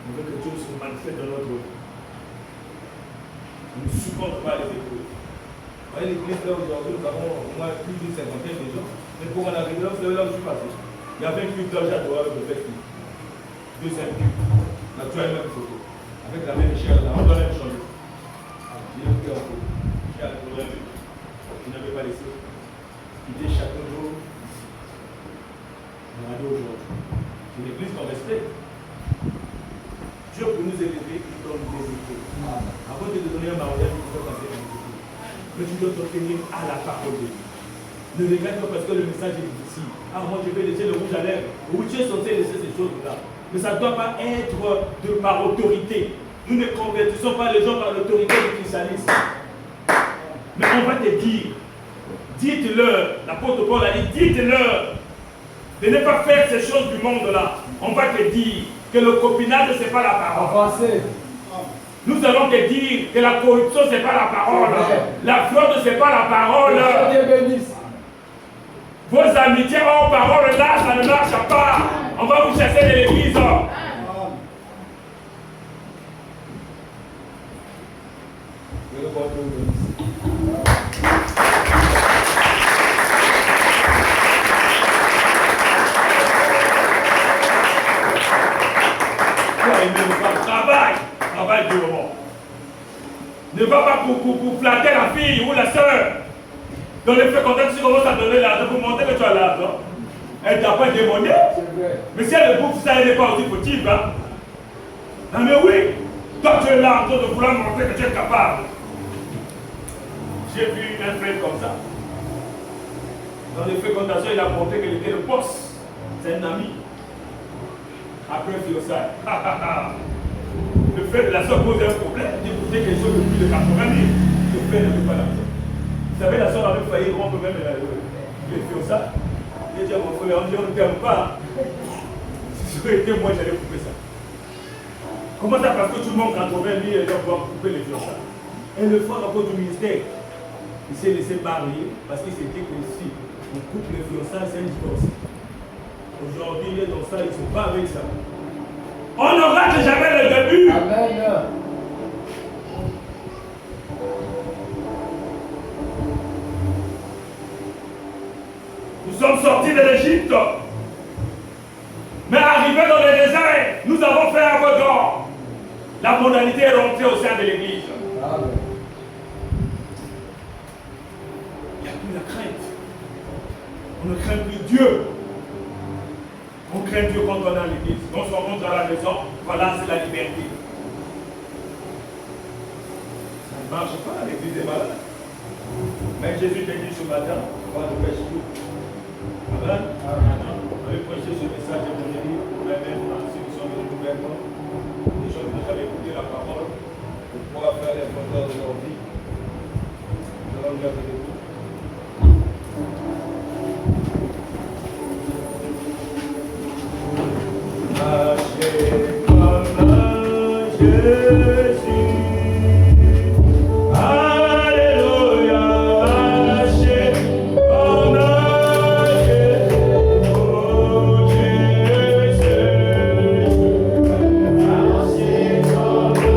On veut que Dieu se manifeste dans notre vie. On ne supporte pas les épreuves. Vous voyez l'église là aujourd'hui, nous avons au moins plus d'une cinquantaine de gens. Mais pour en arriver là, vous savez là où je suis passé. Il y avait une culte là, j'adorais le fait. Deuxième culte. Là, tu as une même photo. Avec la même chair là, on doit même changer. Il est pris en photo. J'ai à la je n'avais pas laissé. Il était chaque jour. On a dit aujourd'hui. C'est l'église qu'on respecte. Dieu pour nous élever, il donne des épreuves. Avant de te donner un mariage, tu dois passer un épreuve. Mais tu dois te tenir à la parole de Dieu. Ne regrette pas parce que le message est difficile. Ah, moi je vais laisser le rouge à lèvres. Oui, tu es censé laisser ces choses-là. Mais ça ne doit pas être par autorité. Nous ne convertissons pas les gens par l'autorité du christianisme. Mais on va te dire, dites-leur, l'apôtre Paul a dit, dites-leur de ne pas faire ces choses du monde-là. On va te dire que le copinage, ce n'est pas la parole. Avancez. Nous allons te dire que la corruption, ce n'est pas la parole. La fraude, ce n'est pas la parole. Que Dieu te bénisse. Vos amitiés hors parole, là, ça ne marche pas. On va vous chasser de l'église. Travaille durement. Ne va pas pour flatter la fille ou la soeur. Dans les fréquentations, tu commences à donner l'argent pour montrer que tu as l'argent. Elle t'a pas démonié. Mais si elle bouffe ça, elle n'est pas aussi fautive. Hein? Non mais oui, toi tu es là en train de vouloir montrer que tu es capable. J'ai vu un frère comme ça. Dans les fréquentations, il a montré qu'il était le boss. C'est un ami. après fiançailles. Le fait de la soeur pose un problème, d'écouter quelque chose de plus de 80 000, le fait ne veut pas l'argent. Vous savez, la soeur avait failli rompre même les fiançailles. Il a dit à mon frère, on ne t'aime pas. Si ça aurait été moi, j'allais couper ça. Comment ça, parce que tout le monde, quand on vient, lui, il doit couper les fiançailles. Et le frère, à cause du ministère, il s'est laissé marier parce qu'il s'est dit que si on coupe les fiançailles, c'est un divorce. Aujourd'hui, il est dans ça, il ne se bat avec ça. On ne rate jamais le début. Amen. Nous sommes sortis de l'Égypte. Mais arrivés dans le désert, nous avons fait un peu d'or. La monalité est rentrée au sein de l'Église. Amen. Il n'y a plus la crainte. On ne craint plus Dieu. On craint Dieu quand on est à l'église. Quand on rentre à la maison, voilà, c'est la liberté. Ça ne marche pas, l'église est malade. Mais Jésus t'a dit ce matin, va ne pêche plus. Amen. On avait prêché ce message de Jérémie, même ceux qui sont venus nouvellement, les gens qui n'ont jamais écouté la parole, pour pouvoir faire les fondeurs de leur vie. Nous allons nous lever debout. Marchez comme Jésus. Alléluia, marchez comme Jésus. Oh Jésus. Marchez comme Jésus.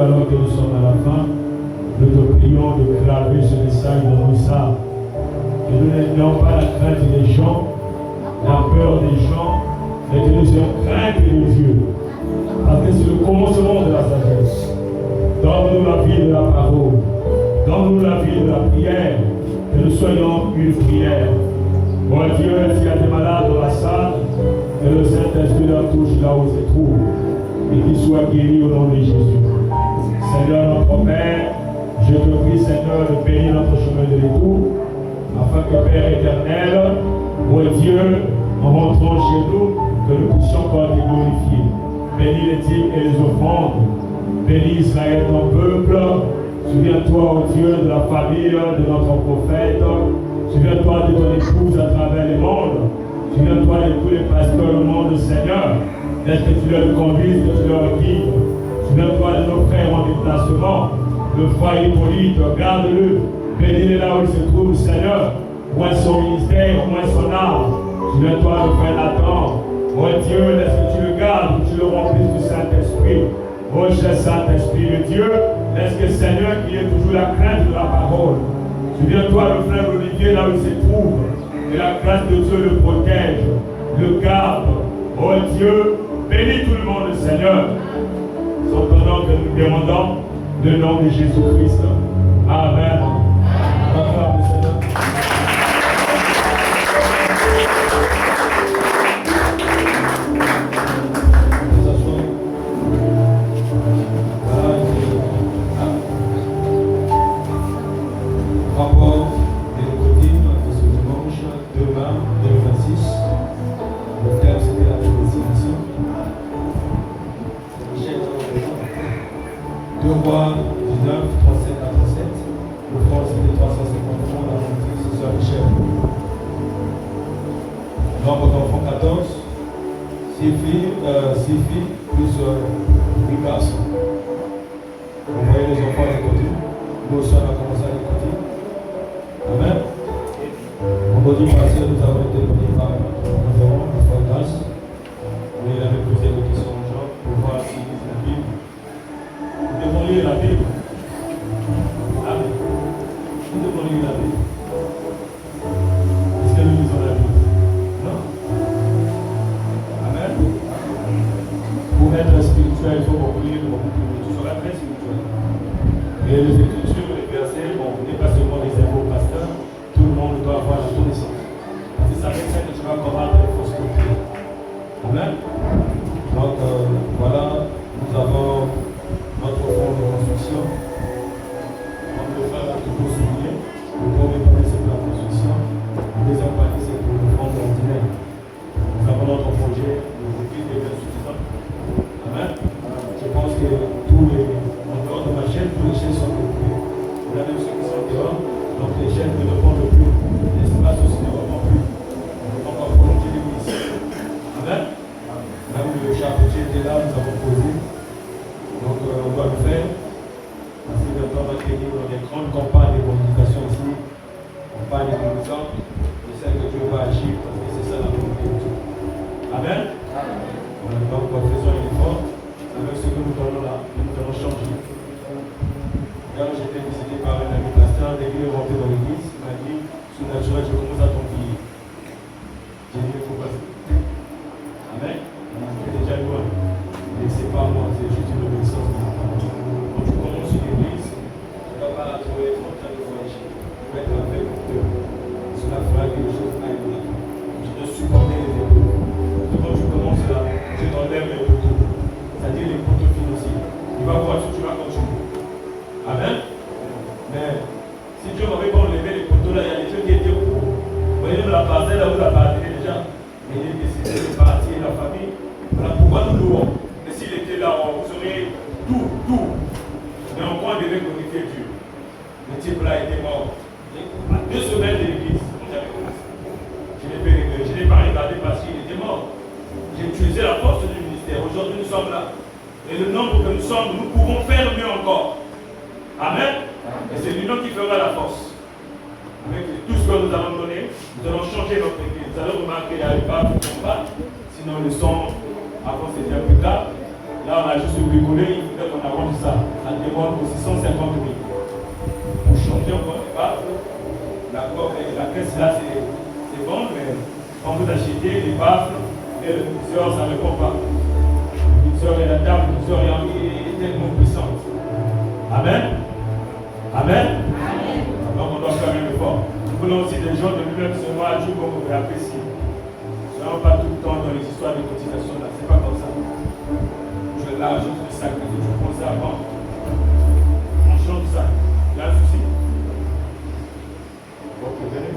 alors que nous sommes à la fin, nous te prions de graver ce message dans nos âmes. Que nous n'ayons pas la crainte des gens, la peur des gens, mais que nous ayons crainte de Dieu. Parce que c'est le commencement de la sagesse. Donne-nous la vie de la parole. Donne-nous la vie de la prière. Que nous soyons une prière. Mon Dieu, s'il y a des malades dans la salle, que le Saint-Esprit leur touche là où ils se trouvent. Et qu'ils soient guéris au nom de Jésus. Seigneur notre Père, je te prie, Seigneur, de bénir notre chemin de retour, afin que, Père éternel, mon Dieu, en rentrant chez nous, que nous puissions encore te glorifier. Bénis les dîmes et les offrandes. Bénis Israël, ton peuple. Souviens-toi, ô Dieu, de la famille de notre prophète. Souviens-toi de ton épouse à travers le monde. Souviens-toi de tous les pasteurs du monde, Seigneur. Laisse que tu leur conduises, que tu leur guides. Souviens-toi de nos frères en déplacement. Le frère Hippolyte, garde-le. Bénis-le là où il se trouve, Seigneur. Moins son ministère, moins son âme. Souviens-toi de frère Nathan. Oh Dieu, laisse que tu le gardes, que tu le remplisses du Saint-Esprit. Oh cher Saint-Esprit de Dieu, laisse que Seigneur, qu'il y ait toujours la crainte de la parole. Souviens-toi le frère Olivier là où il se trouve. Et la grâce de Dieu le protège, le garde. Oh Dieu, bénis tout le monde, Seigneur. C'est en ton nom que nous demandons le nom de Jésus-Christ. Amen. Acclame le Seigneur. Rapport des Nicodémes de ce dimanche 2 mars 2026. Le thème c'était la prédestination. Michel 2 Rois 19, 37 à 37. Le franc c'était 350 francs, la montée c'est ça Michel. Nombre d'enfants 14. 6 filles plus 8 garçons. Vous voyez les enfants à l'écouter. Nous aussi on a commencé à l'écouter. Amen. Vendredi passé, nous avons été bénis par notre révérend, le frère Grasse. Il avait posé des questions aux gens pour voir s'ils lisent la Bible. Nous devons lire la Bible. Amen. Nous devons lire la Bible. Est-ce que nous lisons la Bible? Non. Amen. Pour être spirituel, il faut beaucoup lire, beaucoup prier. Tu seras très spirituel. Et les Écritures, les versets, bon, vous n'êtes pas seulement réservé aux pasteurs, tout le monde doit avoir la connaissance. C'est ça que tu vas combattre les fausses doctrines. Amen. Donc, voilà, nous avons notre fonds de construction. Donc, le frère a toujours souligné. Le premier panier, c'est pour la construction. Le deuxième panier, c'est pour le fonds ordinaire. Nous avons notre projet, le profil est insuffisant. Amen. Je pense que tous les, en dehors de ma chaîne, tous les chaînes sont occupées. On a même ceux qui sont dehors, donc les chaînes ne répondent plus. L'espace aussi ne répond plus. On va prolonger l'église. Amen. Même le charpentier était là, nous avons posé. Donc on doit le faire. Parce que bientôt on va tenir dans des grandes campagnes de communication ici. Campagne de communication. Je sais que Dieu va agir parce que c'est ça la volonté de Dieu. Amen. Donc faisons un effort. Avec ce que nous donnons là, nous allons changer. Quand j'étais visité par un ami pasteur, dès qu'il est rentré dans l'église, il m'a dit, sous naturel, je commence à t'envier. J'ai dit, il faut passer. Amen. C'est déjà loin. Mais ce n'est pas moi, c'est juste une obéissance de la parole. Quand tu commences une église, tu ne vas pas la trouver frontière de voyager. Tu vas être avec Dieu. Cela fera que les choses aillent bien. Tu dois supporter les épreuves. Quand tu commences là, tu t'enlèves les poteaux. C'est-à-dire les poteaux financiers. Tu vas voir si tu vas continuer. Amen. Mais si Dieu m'avait pas enlevé les poteaux là, il y a des trucs qui étaient pour. Vous voyez, la parcelle là où la partie déjà. Il est décidé de partir la famille. Voilà pourquoi nous louons. Mais s'il était là, vous aurez tout. Mais en quoi on devait glorifier Dieu. Le type là était mort. À 2 semaines de l'église, je n'ai pas regardé parce qu'il était mort. J'ai utilisé la force du ministère. Aujourd'hui, nous sommes là. Et le nombre que nous sommes, nous pouvons faire mieux encore. Amen. Et c'est l'union qui fera la force. Avec tout ce que nous allons donner, nous allons changer notre église. Vous allez remarquer, il n'y a pas de combat. Sinon, le son, avant c'était un peu tard. Là, on a juste bricolé, il faudrait qu'on arrange ça. demande aussi 150 000 pour changer encore les baffes. La caisse là, c'est bon, mais quand vous achetez les baffes et le mixeur, ça ne répond pas. Le mixeur et la table, le mixeur est tellement puissante. Amen. Amen. Donc on doit faire un effort. Nous voulons aussi des gens de nous-mêmes seulement à Dieu comme vous pouvez apprécier. Ne soyons pas tout le temps dans les histoires de cotisation là, c'est pas comme ça. Je l'argent du sacrifice, je pensais avant. On chante ça. Il y a un souci. Ok, venez.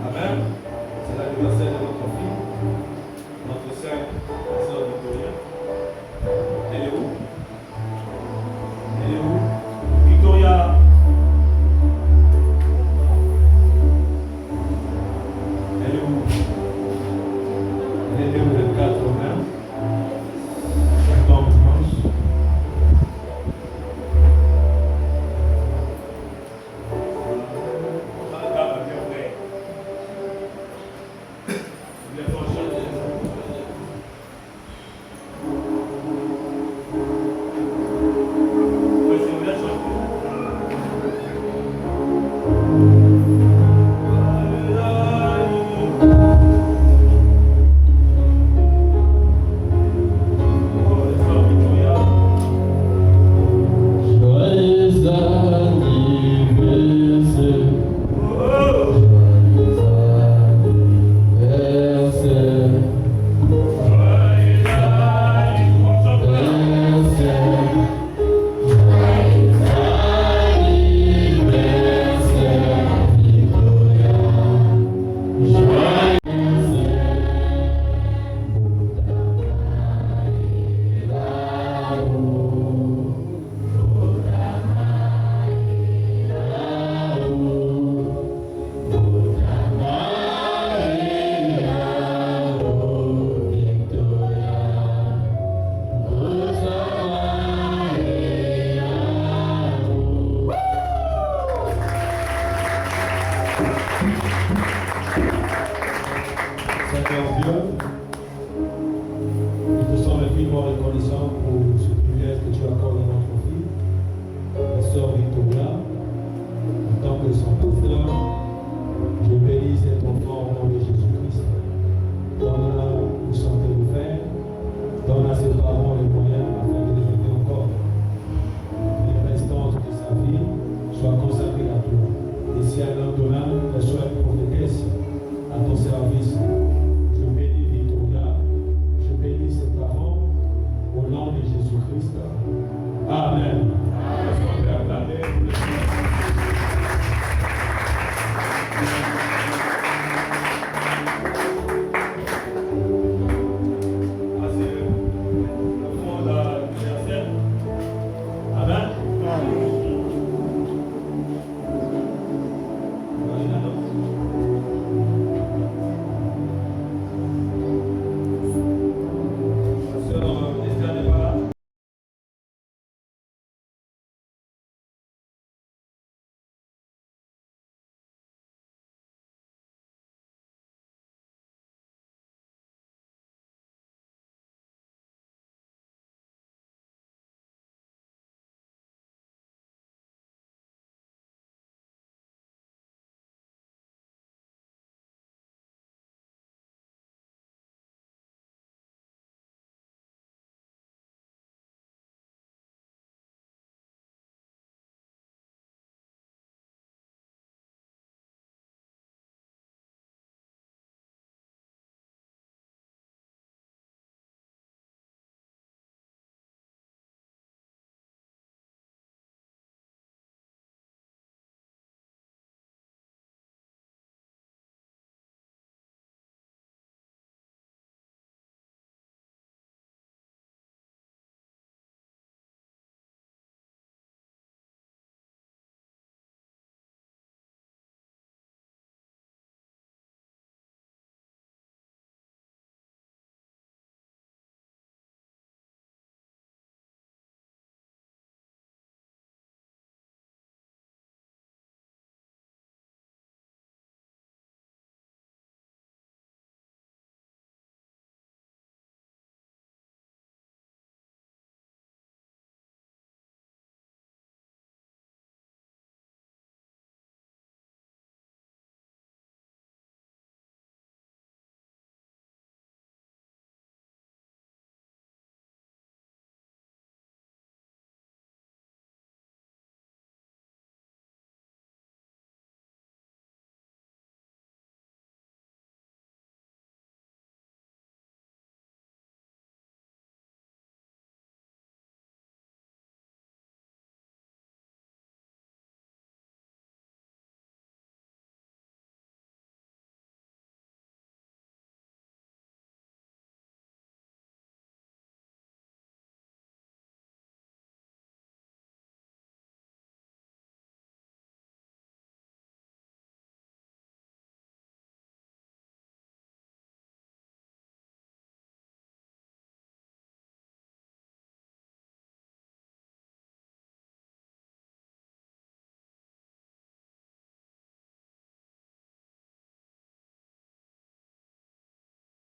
Amen. C'est l'anniversaire de notre fille, notre sœur, la sœur Victoria. Elle est où? Elle est où? Victoria. Elle est où? Elle est où le 4 mai? Septembre, dimanche. Seigneur Dieu, nous te sommes infiniment reconnaissants pour ce privilège que tu accordes à notre fille, la sœur Victoria, en tant que son pasteur. Je bénis cet enfant au nom de Jésus-Christ. Donne-la une santé de fer, donne à ses parents les moyens afin de l'élever encore. Les restantes de sa vie soient consacrées à toi. Et si elle en demain, qu'elle soit une prophétesse à ton service.